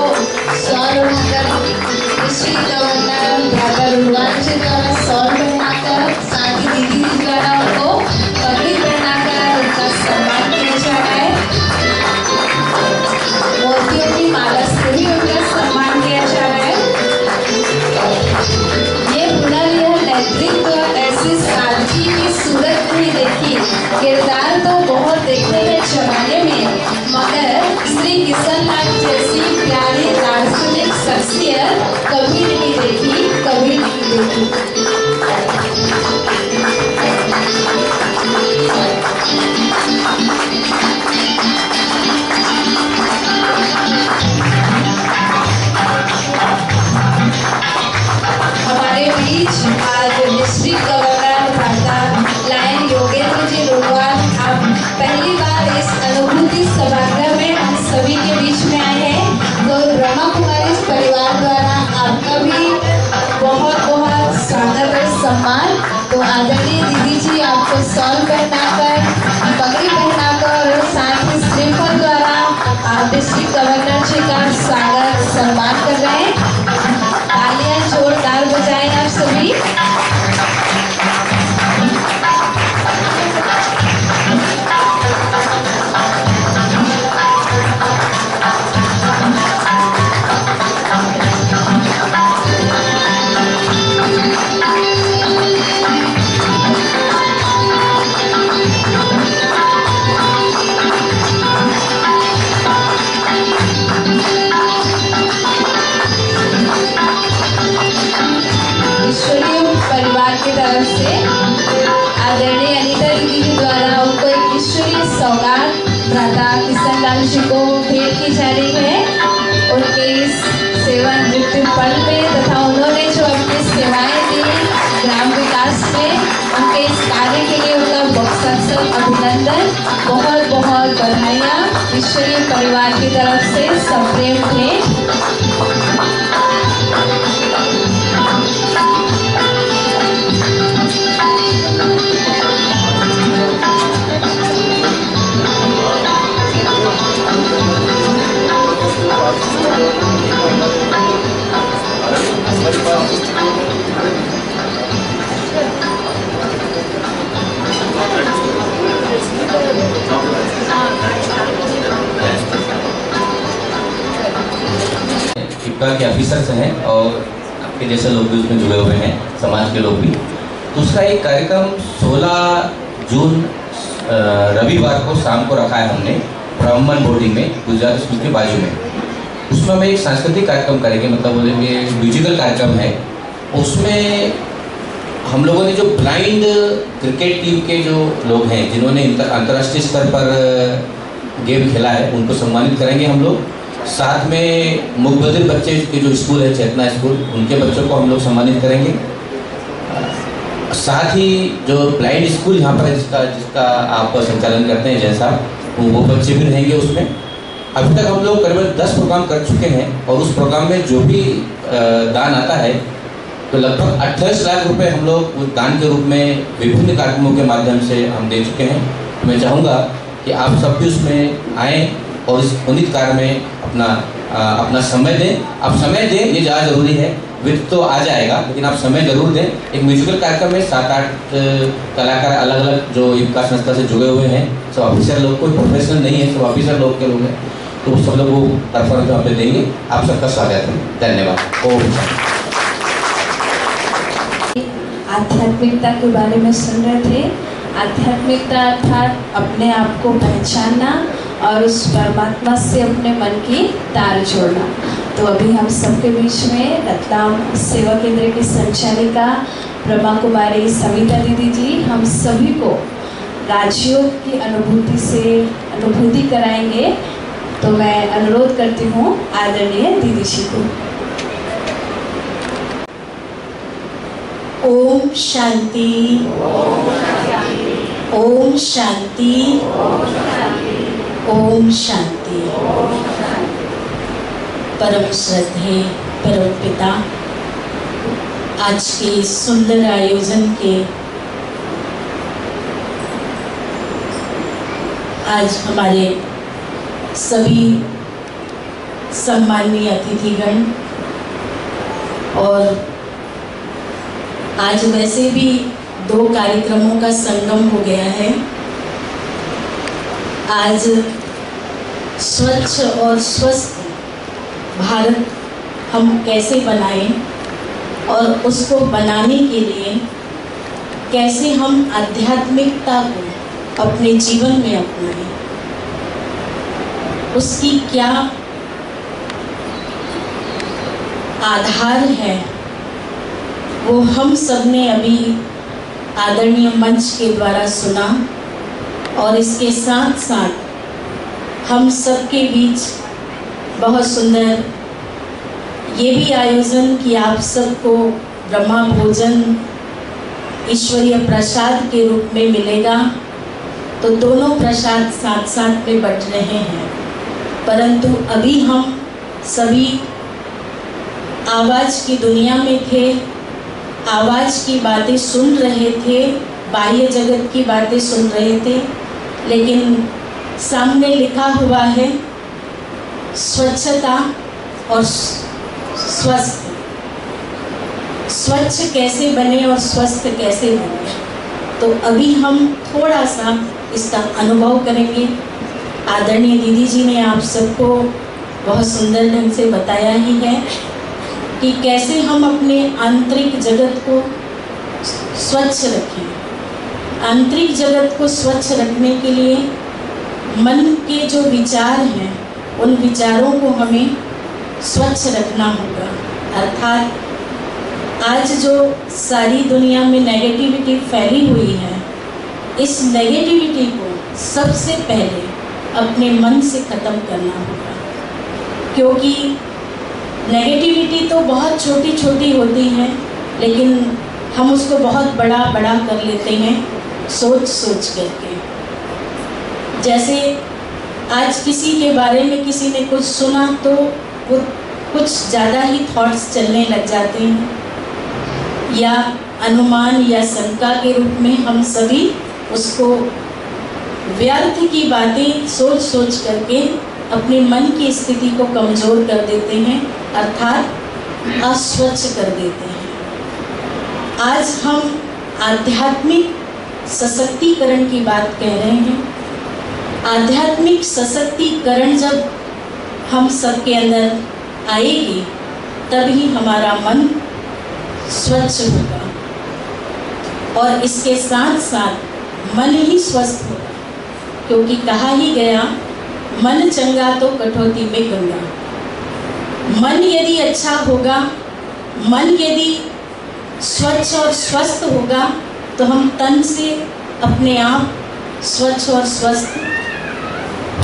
शॉल बनाकर श्री गवर्नर भ्राता रुलवान जी द्वारा शॉल पहनाकर, साथ ही दीदी जी द्वारा उनको पगड़ी पहनाकर उनका सम्मान किया जा रहा है। मोतियों की माला से भी उनका सम्मान किया जा रहा है। ये हुनर, यह नेतृत्व ऐसी सादगी की सूरत नहीं देखी। किरदार तो बहुत देखने में जमाने में, मगर श्री किशन लाल जैसी प्यारी दार्शनिक शख्सियत कभी नहीं देखी, कभी नहीं देखी। हमारे बीच आज डिस्ट्रिक्ट गवर्नर भ्राता लायन योगेंद्र जी रुलवान, आप पहली बार इस अनुभूति सभागृह में हम सभी के बीच में आए हैं। तो ब्रह्मा कुमारी परिवार द्वारा आपका भी बहुत बहुत स्वागत और सम्मान। तो आदरणीय दीदी जी आपको शॉल पहनाकर, पगड़ी पहनाकर और साथ ही श्रीफल द्वारा आप डिस्ट्रिक्ट गवर्नर जी का स्वागत सम्मान कर रहे हैं। तालियां जोरदार बजाएं आप सभी। परिवार की तरफ से आदरणीय अनीता दीदी के द्वारा उनको एक ईश्वरीय सौगात भ्राता किशन लाल जी को भेंट की जा रही है। उनके इस सेवा निवृत्ति पल में तथा उन्होंने जो अपनी सेवाएं दी ग्राम विकास में, उनके इस कार्य के लिए उनका बहुत अभिनंदन, बहुत बहुत बधाइयाँ ईश्वरीय परिवार की तरफ से सप्रेम भेंट। विभाग के ऑफिसर्स हैं और आपके जैसे लोग भी उसमें जुड़े हुए हैं, समाज के लोग भी। तो उसका एक कार्यक्रम 16 जून रविवार को शाम को रखा है हमने ब्राह्मण बोर्डिंग में, गुजरात स्कूल के बाजू में। उसमें हम एक सांस्कृतिक कार्यक्रम करेंगे, मतलब बोलेंगे म्यूजिकल कार्यक्रम है। उसमें हम लोगों ने जो ब्लाइंड क्रिकेट टीम के जो लोग हैं जिन्होंने अंतर्राष्ट्रीय स्तर पर गेम खेला है उनको सम्मानित करेंगे हम लोग। साथ में मुकबधिर बच्चे के जो स्कूल है चेतना स्कूल, उनके बच्चों को हम लोग सम्मानित करेंगे। साथ ही जो ब्लाइंड स्कूल यहाँ पर है जिसका आप संचालन करते हैं जैसा, वो बच्चे भी रहेंगे उसमें। अभी तक हम लोग करीबन 10 प्रोग्राम कर चुके हैं और उस प्रोग्राम में जो भी दान आता है तो लगभग 28 लाख रुपए हम लोग उस दान के रूप में विभिन्न कार्यक्रमों के माध्यम से हम दे चुके हैं। मैं चाहूँगा कि आप सब भी उसमें आएँ और इस पुनीत कार्य में अपना समय दें। आप समय दें, ये ज़्यादा ज़रूरी है। वित्त तो आ जाएगा लेकिन आप समय जरूर दें। एक म्यूजिकल कार्यक्रम में 7-8 कलाकार अलग अलग जो विकास संस्था से जुड़े हुए हैं, सब ऑफिसर लोग, कोई प्रोफेशनल नहीं है, सब ऑफिसर लोग के लोग हैं, तो सब लोग वो परफॉर्मेंस वहाँ पे देंगे। आप सबका स्वागत है, धन्यवाद। ओम आध्यात्मिकता के बारे में सुन रहे थे। आध्यात्मिकता अर्थात अपने आप को पहचानना और उस परमात्मा से अपने मन की तार जोड़ना। तो अभी हम सबके बीच में रतलाम सेवा केंद्र की संचालिका ब्रह्मा कुमारी सविता दीदी जी हम सभी को राजयोग की अनुभूति कराएंगे। तो मैं अनुरोध करती हूँ आदरणीय दीदी जी को। ओम शांति, ओम शांति, ओम शांति। परम श्रद्धेय परम पिता, आज के सुंदर आयोजन के आज हमारे सभी सम्माननीय अतिथिगण, और आज वैसे भी 2 कार्यक्रमों का संगम हो गया है। आज स्वच्छ और स्वस्थ भारत हम कैसे बनाएं और उसको बनाने के लिए कैसे हम आध्यात्मिकता को अपने जीवन में अपनाएं, उसकी क्या आधार है, वो हम सब ने अभी आदरणीय मंच के द्वारा सुना। और इसके साथ साथ हम सबके बीच बहुत सुंदर ये भी आयोजन कि आप सबको ब्रह्मा भोजन ईश्वरीय प्रसाद के रूप में मिलेगा। तो दोनों प्रसाद साथ साथ में बट रहे हैं, परंतु अभी हम सभी आवाज़ की दुनिया में थे, आवाज़ की बातें सुन रहे थे, बाह्य जगत की बातें सुन रहे थे, लेकिन सामने लिखा हुआ है स्वच्छता और स्वस्थ। स्वच्छ कैसे बने और स्वस्थ कैसे बने, तो अभी हम थोड़ा सा इसका अनुभव करेंगे। आदरणीय दीदी जी ने आप सबको बहुत सुंदर ढंग से बताया ही है कि कैसे हम अपने आंतरिक जगत को स्वच्छ रखें। आंतरिक जगत को स्वच्छ रखने के लिए मन के जो विचार हैं उन विचारों को हमें स्वच्छ रखना होगा। अर्थात आज जो सारी दुनिया में नेगेटिविटी फैली हुई है, इस नेगेटिविटी को सबसे पहले अपने मन से ख़त्म करना होगा, क्योंकि नेगेटिविटी तो बहुत छोटी छोटी होती है, लेकिन हम उसको बहुत बड़ा कर लेते हैं सोच करके। जैसे आज किसी के बारे में किसी ने कुछ सुना तो वो कुछ ज़्यादा ही थॉट्स चलने लग जाते हैं, या अनुमान या शंका के रूप में हम सभी उसको व्यर्थ की बातें सोच करके अपने मन की स्थिति को कमज़ोर कर देते हैं, अर्थात अस्वच्छ कर देते हैं। आज हम आध्यात्मिक सशक्तिकरण की बात कह रहे हैं। आध्यात्मिक सशक्तिकरण जब हम सबके अंदर आएगी तभी हमारा मन स्वच्छ होगा, और इसके साथ साथ मन ही स्वस्थ होगा, क्योंकि कहा ही गया मन चंगा तो कटौती में गंगा। मन यदि अच्छा होगा, मन यदि स्वच्छ और स्वस्थ होगा, तो हम तन से अपने आप स्वच्छ और स्वस्थ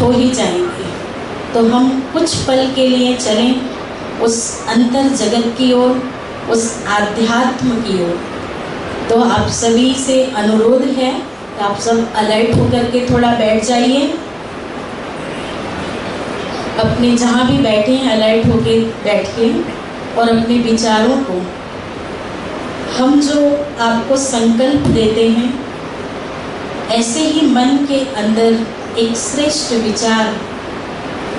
हो ही जाएंगे। तो हम कुछ पल के लिए चलें उस अंतर जगत की ओर, उस आध्यात्म की ओर। तो आप सभी से अनुरोध है कि आप सब अलर्ट होकर के थोड़ा बैठ जाइए, अपने जहाँ भी बैठे हैं अलर्ट होके बैठिए, और अपने विचारों को हम जो आपको संकल्प देते हैं ऐसे ही मन के अंदर एक श्रेष्ठ विचार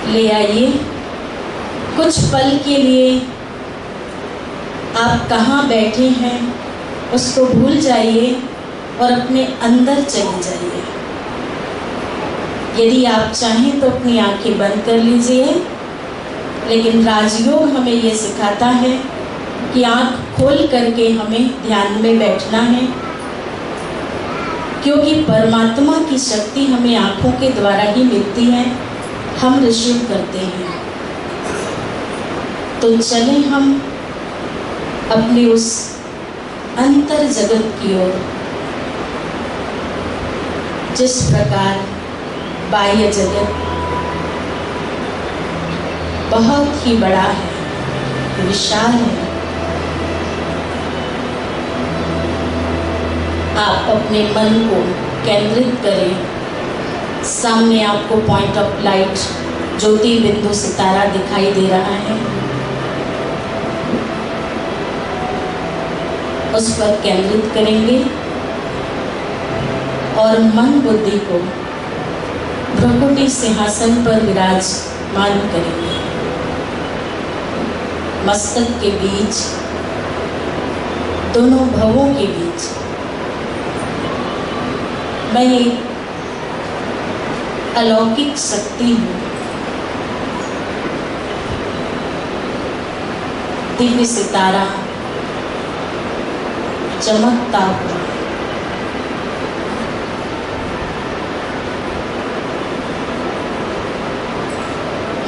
ले आइए। कुछ पल के लिए आप कहाँ बैठे हैं उसको भूल जाइए और अपने अंदर चले जाइए। यदि आप चाहें तो अपनी आंखें बंद कर लीजिए, लेकिन राजयोग हमें ये सिखाता है कि आंख खोल करके हमें ध्यान में बैठना है, क्योंकि परमात्मा की शक्ति हमें आँखों के द्वारा ही मिलती है, हम रिसीव करते हैं। तो चलें हम अपने उस अंतर जगत की ओर जिस प्रकार बाह्य जगत बहुत ही बड़ा है, विशाल है, आप अपने मन को केंद्रित करें। सामने आपको पॉइंट ऑफ लाइट ज्योति बिंदु सितारा दिखाई दे रहा है, उस पर केंद्रित करेंगे और मन बुद्धि को भ्रकुटी सिंहासन पर विराजमान करेंगे। मस्तक के बीच, दोनों भवों के बीच मैं एक अलौकिक शक्ति हूँ, दिव्य सितारा चमकता हुआ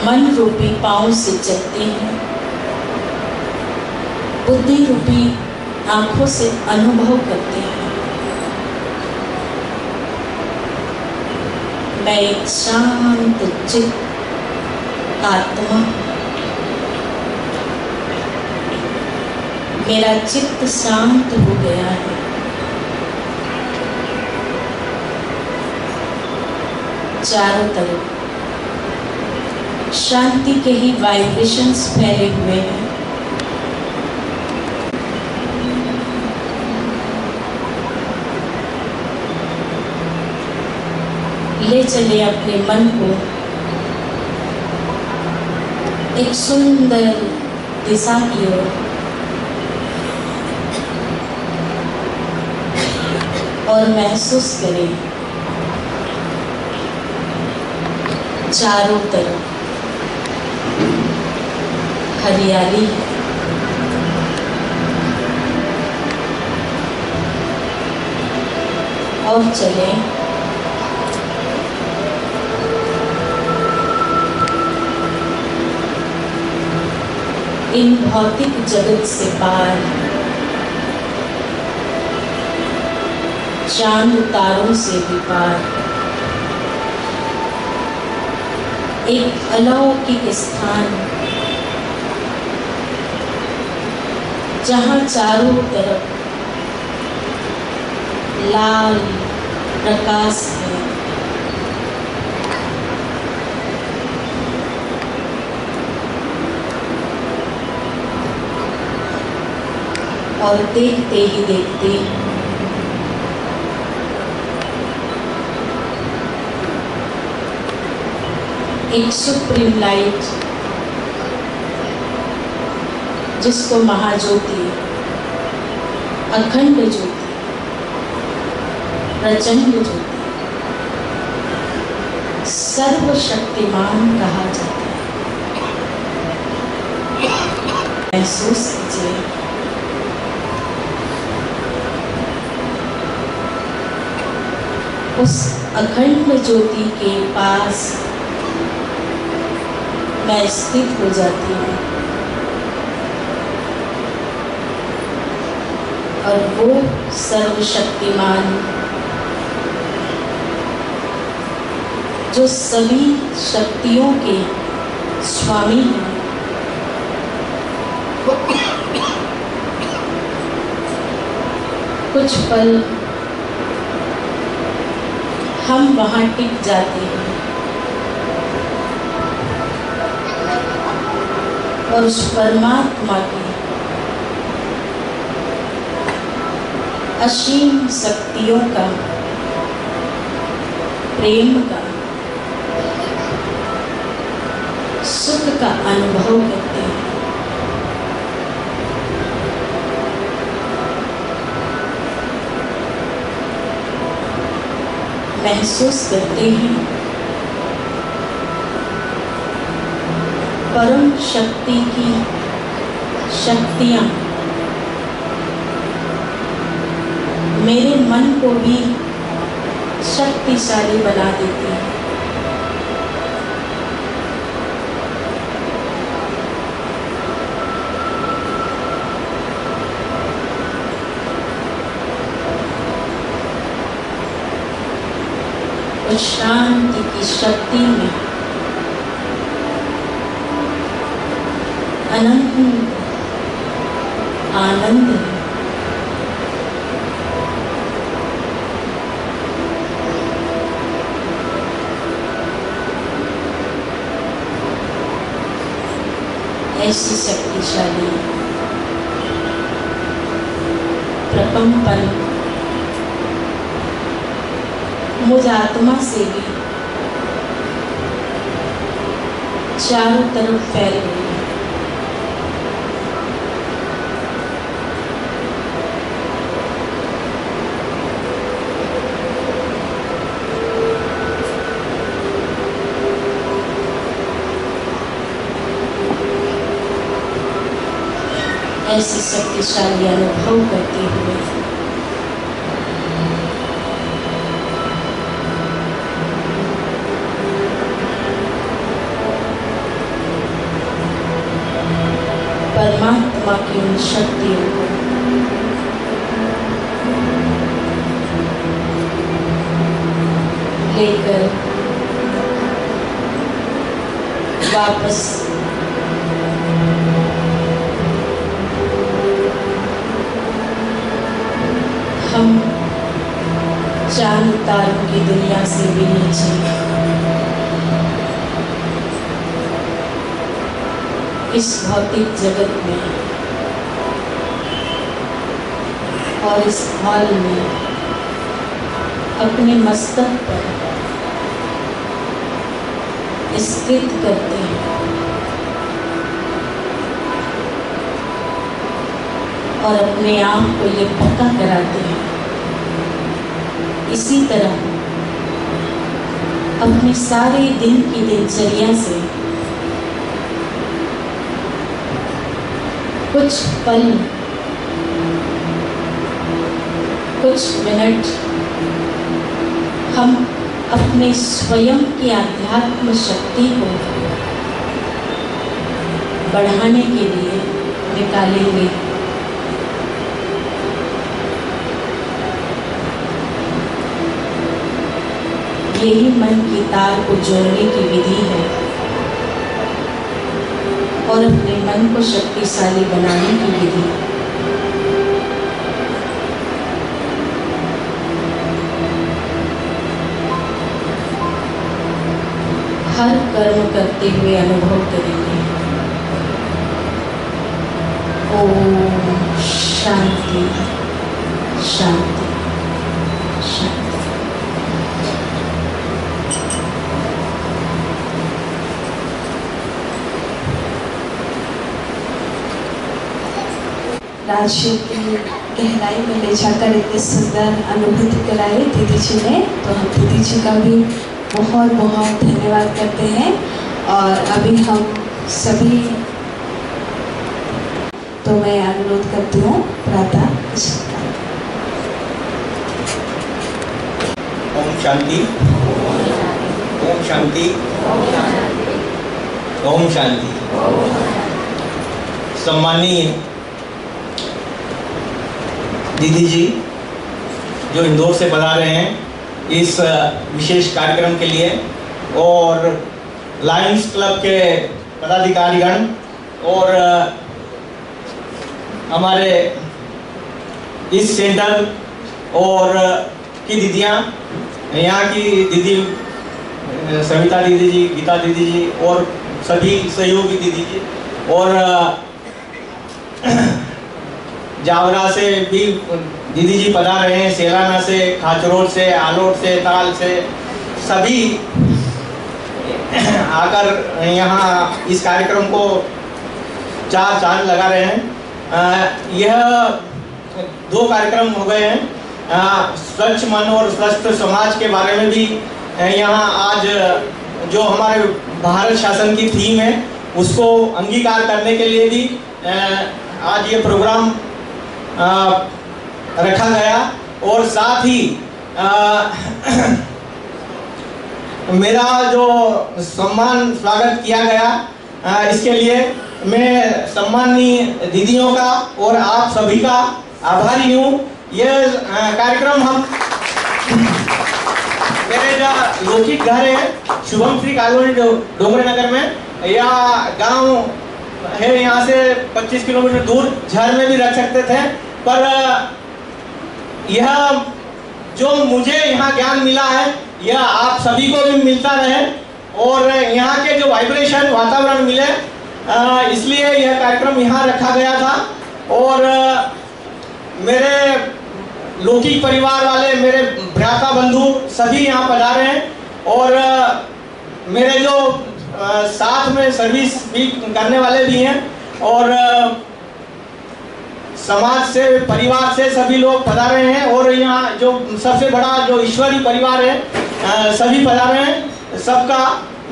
मन रूपी पांव से चलती है, बुद्धि रूपी आंखों से अनुभव करते हैं। मैं एक शांत चित्त आत्मा, मेरा चित्त शांत हो गया है। चारों तरफ शांति के ही वाइब्रेशंस फैले हुए हैं। ले चले अपने मन को एक सुंदर दिशा की ओर और महसूस करें चारों तरफ हरियाली है। और चलें इन भौतिक जगत से पार, चांद तारों से भी पार, एक अलौकिक स्थान जहाँ चारों तरफ लाल प्रकाश है। और देखते ही देखते एक सुप्रीम लाइट, जिसको महाज्योति, अखंड ज्योति, प्रचंड ज्योति, सर्वशक्तिमान कहा जाता है। महसूस कीजिए उस अखंड ज्योति के पास मैं स्थित हो जाती हूँ और वो सर्वशक्तिमान जो सभी शक्तियों के स्वामी हैं, कुछ पल हम वहाँ टिक जाते हैं और उस परमात्मा की असीम शक्तियों का, प्रेम का, सुख का अनुभव करते हैं। महसूस करते हैं परम शक्ति की शक्तियाँ मेरे मन को भी शक्तिशाली बना देती है। उस शांति की शक्ति में अनंत आनंद है। ऐसी शक्तिशाली प्रकंपन मुझ आत्मा से भी चारों तरफ फैल गई। ऐसी शक्तिशाली अनुभव करते हुए परमात्मा की उन शक्तियों को लेकर वापस हम चांद तारों की दुनिया से भी नीचे इस भौतिक जगत में और इस हॉल में अपने मस्तक पर स्थित करते हैं और अपने आप को ये पक्का कराते हैं। इसी तरह अपने सारे दिन की दिनचर्या से कुछ पल, कुछ मिनट हम अपने स्वयं की आध्यात्म शक्ति को बढ़ाने के लिए निकालेंगे। यही मन की तार को जोड़ने की विधि है और अपने मन को शक्तिशाली बनाने की विधि। हर कर्म करते हुए अनुभव करेंगे। ओम शांति शांति शांति। राशियों की गहराई में ले जाकर इतनी सुंदर अनुभूति कराई दीदी जी ने, तो हम दीदी जी का भी बहुत बहुत धन्यवाद करते हैं। और अभी हम सभी, तो मैं अनुरोध करती हूँ प्रातः। ओम शांति, ओम शांति, ओम शांति। सम्मानीय दीदी जी जो इंदौर से बता रहे हैं इस विशेष कार्यक्रम के लिए, और लायंस क्लब के पदाधिकारीगण और हमारे इस सेंटर और की दीदियाँ, यहाँ की दीदी सविता दीदी जी, गीता दीदी जी और सभी सहयोगी दीदी जी, और जावरा से भी दीदी जी पधार रहे हैं, सेलाना से, खाचरोल से, आलोट से, ताल से, सभी आकर यहाँ इस कार्यक्रम को चार चांद लगा रहे हैं। यह 2 कार्यक्रम हो गए हैं। स्वच्छ मन और स्वस्थ समाज के बारे में भी यहाँ आज जो हमारे भारत शासन की थीम है उसको अंगीकार करने के लिए भी आज ये प्रोग्राम रखा गया, और साथ ही मेरा जो सम्मान स्वागत किया गया, इसके लिए मैं सम्मानीय दीदियों का और आप सभी का आभारी हूँ। यह कार्यक्रम हम मेरे मेरा लौकिक घर है शुभम श्री कॉलोनी डोंगरे नगर में। यह गांव है यहाँ से 25 किलोमीटर दूर। झर में भी रख सकते थे, पर यह जो मुझे यहाँ ज्ञान मिला है यह आप सभी को भी मिलता रहे और यहाँ के जो वाइब्रेशन वातावरण मिले, इसलिए यह कार्यक्रम यहाँ रखा गया था। और मेरे लौकिक परिवार वाले, मेरे भ्राता बंधु सभी यहाँ पधारे हैं और मेरे जो साथ में सर्विस भी करने वाले भी हैं और समाज से, परिवार से सभी लोग पधारे हैं। और यहाँ जो सबसे बड़ा जो ईश्वरीय परिवार है सभी पधारे हैं। सबका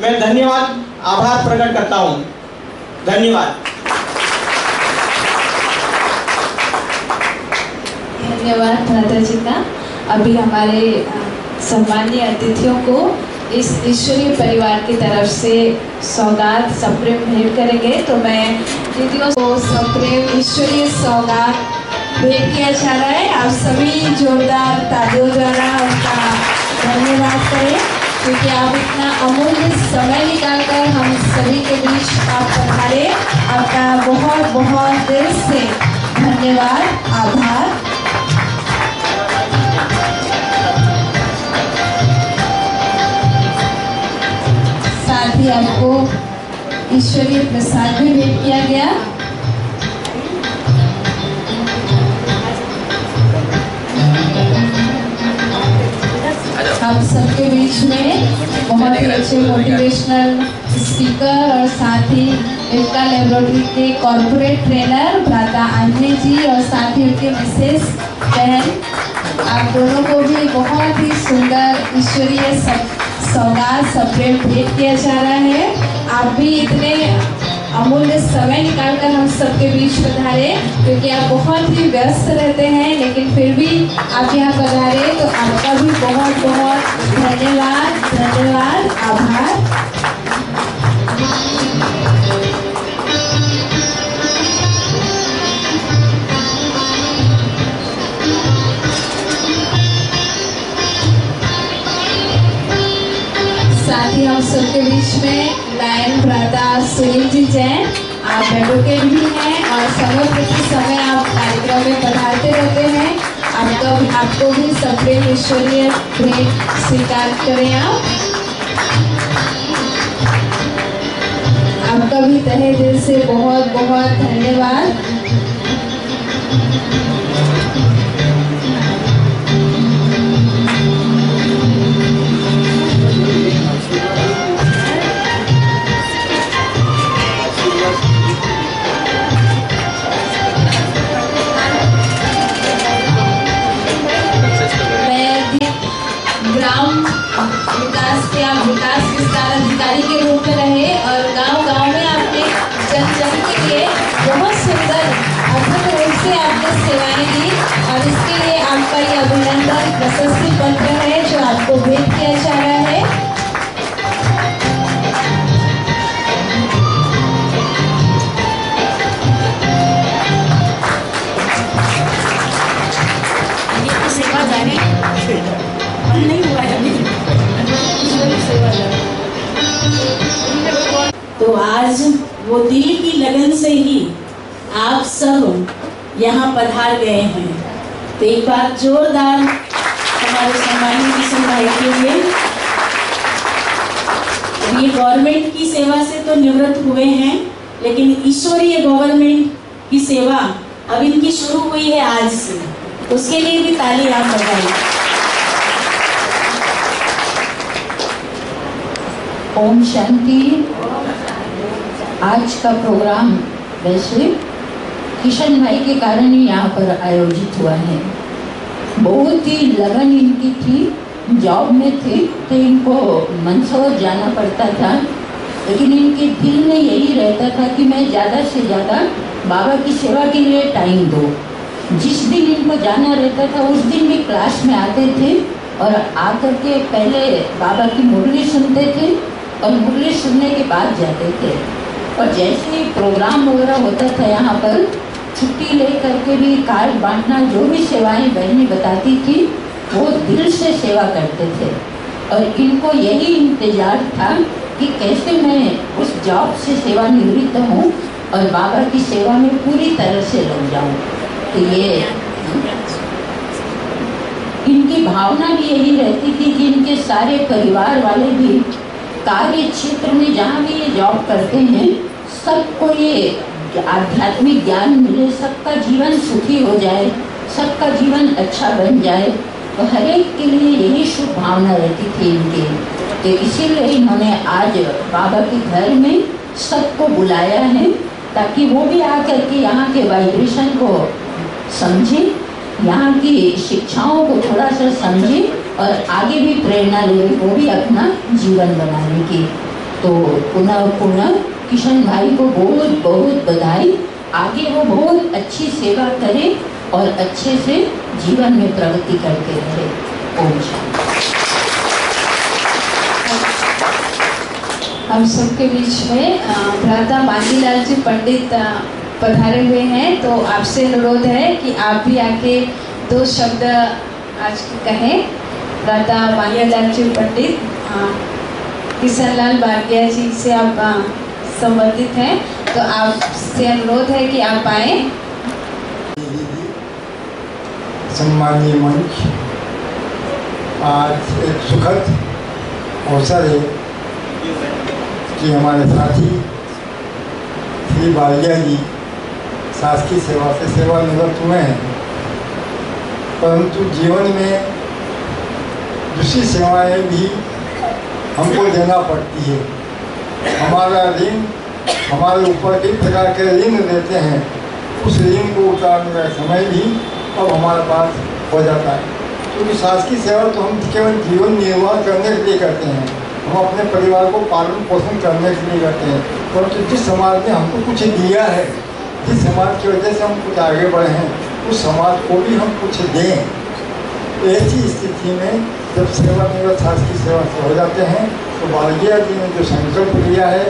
मैं धन्यवाद, आभार प्रकट करता हूँ। धन्यवाद। धन्यवाद भ्राता जी का। अभी हमारे सम्मानीय अतिथियों को इस ईश्वरीय परिवार की तरफ से सौगात सप्रेम भेंट करेंगे। तो मैं दीदियों को सप्रेम ईश्वरीय सौगात भेंट किया जा रहा है। आप सभी जोरदार तालियों द्वारा उनका धन्यवाद करें, क्योंकि आप इतना अमूल्य समय निकालकर हम सभी के बीच आप पधारे। आपका बहुत बहुत दिल से धन्यवाद, आभार। साथ ही आपको ईश्वरीय प्रसाद भी भेंट किया गया। हम सबके बीच में बहुत ही अच्छे मोटिवेशनल स्पीकर और साथ ही इनका लेबोरेटरी के कॉर्पोरेट ट्रेनर भ्राता आंजने जी और साथ ही उनके मिसेस बहन, आप दोनों को भी बहुत ही सुंदर ईश्वरीय सौगात सप्रेम भेंट किया जा रहा है। आप भी इतने अमूल्य समय निकालकर हम सबके बीच पधारे, क्योंकि आप बहुत ही व्यस्त रहते हैं, लेकिन फिर भी आप यहाँ पधारे, तो आपका भी बहुत बहुत धन्यवाद, धन्यवाद, आभार। साथ ही हम सबके बीच में लायन भ्राता सुनील जी जैन, आप एडवोकेट भी हैं और समय प्रति समय आप कार्यक्रम में पधारते रहते हैं। आपको भी सप्रेम ईश्वरीय भेंट स्वीकार करें। आपका भी तहे दिल से बहुत बहुत धन्यवाद। विकास विस्तार अधिकारी के रूप में रहे और गांव-गांव में आपने जन के लिए बहुत सुंदर अद्भुत रूप से आपने सेवाएं दी और इसके लिए आपका ये अभिनंदन प्रशस्ति पत्र है जो आपको भेंट किया जा रहा है। तो आज वो दिल की लगन से ही आप सब यहाँ पधार गए हैं, तो एक बार जोरदार हमारे सम्मानित किशन भाई के लिए। ये गवर्नमेंट की सेवा से तो निवृत्त हुए हैं, लेकिन ईश्वरीय गवर्नमेंट की सेवा अब इनकी शुरू हुई है आज से, उसके लिए भी ताली आप बजाइए। ओम शांति। आज का प्रोग्राम वैसे किशन भाई के कारण ही यहाँ पर आयोजित हुआ है। बहुत ही लगन इनकी थी, जॉब में थे तो इनको मंदसौर जाना पड़ता था, लेकिन इनके दिल में यही रहता था कि मैं ज़्यादा से ज़्यादा बाबा की सेवा के लिए टाइम दो। जिस दिन इनको जाना रहता था उस दिन भी क्लास में आते थे और आकर के पहले बाबा की मुरली सुनते थे और मुरली सुनने के बाद जाते थे। और जैसे ही प्रोग्राम वगैरह होता था यहाँ पर, छुट्टी ले करके भी कार्ड बांटना, जो भी सेवाएं बहनें बताती थी वो दिल से सेवा करते थे। और इनको यही इंतजार था कि कैसे मैं उस जॉब से सेवानिवृत्त हूँ और बाबा की सेवा में पूरी तरह से लग जाऊँ। तो ये इनकी भावना भी यही रहती थी कि इनके सारे परिवार वाले भी कार्य क्षेत्र में जहाँ भी ये जॉब करते हैं सबको ये आध्यात्मिक ज्ञान मिले, सबका जीवन सुखी हो जाए, सबका जीवन अच्छा बन जाए। तो हर एक के लिए यही शुभ भावना रहती थी इनकी। तो इसीलिए इन्होंने आज बाबा के घर में सबको बुलाया है ताकि वो भी आकर के यहाँ के वाइब्रेशन को समझे, यहाँ की शिक्षाओं को थोड़ा सा समझे और आगे भी प्रेरणा ले, वो भी अपना जीवन बनाने की। तो पुनः पुनः किशन भाई को बहुत बहुत बधाई। आगे वो बहुत अच्छी सेवा करे और अच्छे से जीवन में प्रगति करते रहे। ओम शांति। हम सबके बीच में भ्राता मांगीलाल जी पंडित पधारे हुए हैं, तो आपसे अनुरोध है कि आप भी आके 2 शब्द आज कहें। भ्राता मांगीलाल जी पंडित किशनलाल बारगिया जी से आप संबंधित हैं, तो आपसे अनुरोध है कि आप आए। सम्मानीय मंच, आज एक सुखद अवसर है कि हमारे साथी श्री बालिया जी शासकीय सेवा से सेवानिवृत्त हुए हैं, परंतु जीवन में दूसरी सेवाएं भी हमको देना पड़ती है। हमारा ऋण हमारे ऊपर कई प्रकार के ऋण देते हैं, उस ऋण को उतारने का समय भी अब हमारे पास हो जाता है। क्योंकि शासकीय सेवा तो हम केवल जीवन निर्वाह करने के लिए करते हैं, हम अपने परिवार को पालन पोषण करने के लिए करते हैं, परंतु जिस समाज ने हमको कुछ दिया है, जिस समाज की वजह से हम कुछ आगे बढ़े हैं, उस समाज को भी हम कुछ दें। ऐसी स्थिति में जब सेवानिवृत्त शासकीय सेवा से हो जाते हैं तो बालिया जी ने जो संकल्प लिया है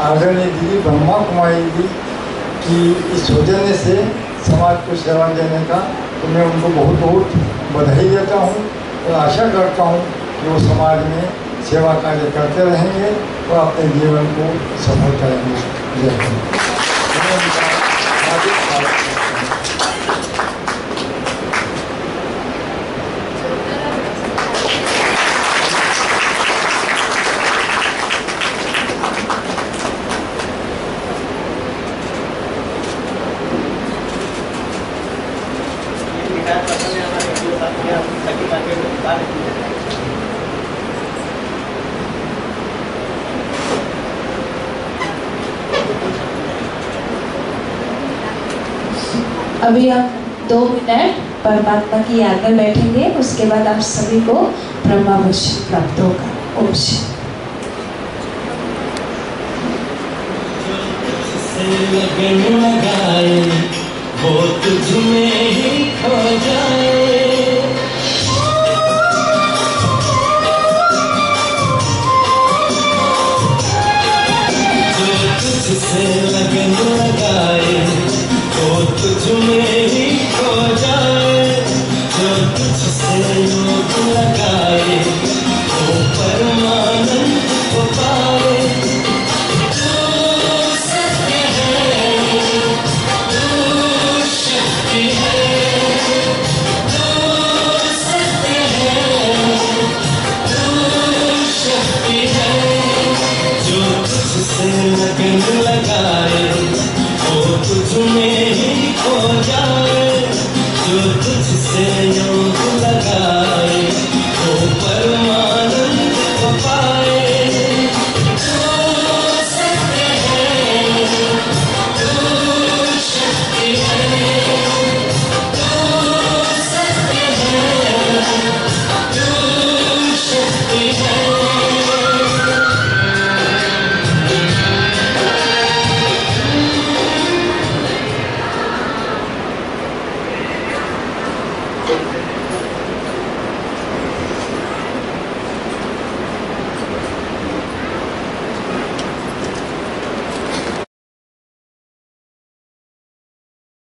आदरणीय दीदी ब्रह्मा कुमारी जी की इस सौजन्य से समाज को सेवा देने का, तो मैं उनको बहुत बहुत बधाई देता हूँ और आशा करता हूँ कि वो समाज में सेवा कार्य करते रहेंगे और अपने जीवन को सफल करेंगे। जय हिंद। अभी हम 2 मिनट परमात्मा की याद में बैठेंगे, उसके बाद आप सभी को ब्रह्मा भूषण प्राप्त होगा। ओम वो तुझ में ही खो जाए, जो तुझसे लगन लगाए वो तुझ में ही खो जाए, जो तुझसे योग लगाए वो परमानंद को पाए। लगन लगाए वो तुझ में ही खो जाए, जो तुझसे योग लगाए वो परमानंद को पाए। तू सत्य है, तू शक्ति है, तू सत्य है, तू शक्ति है।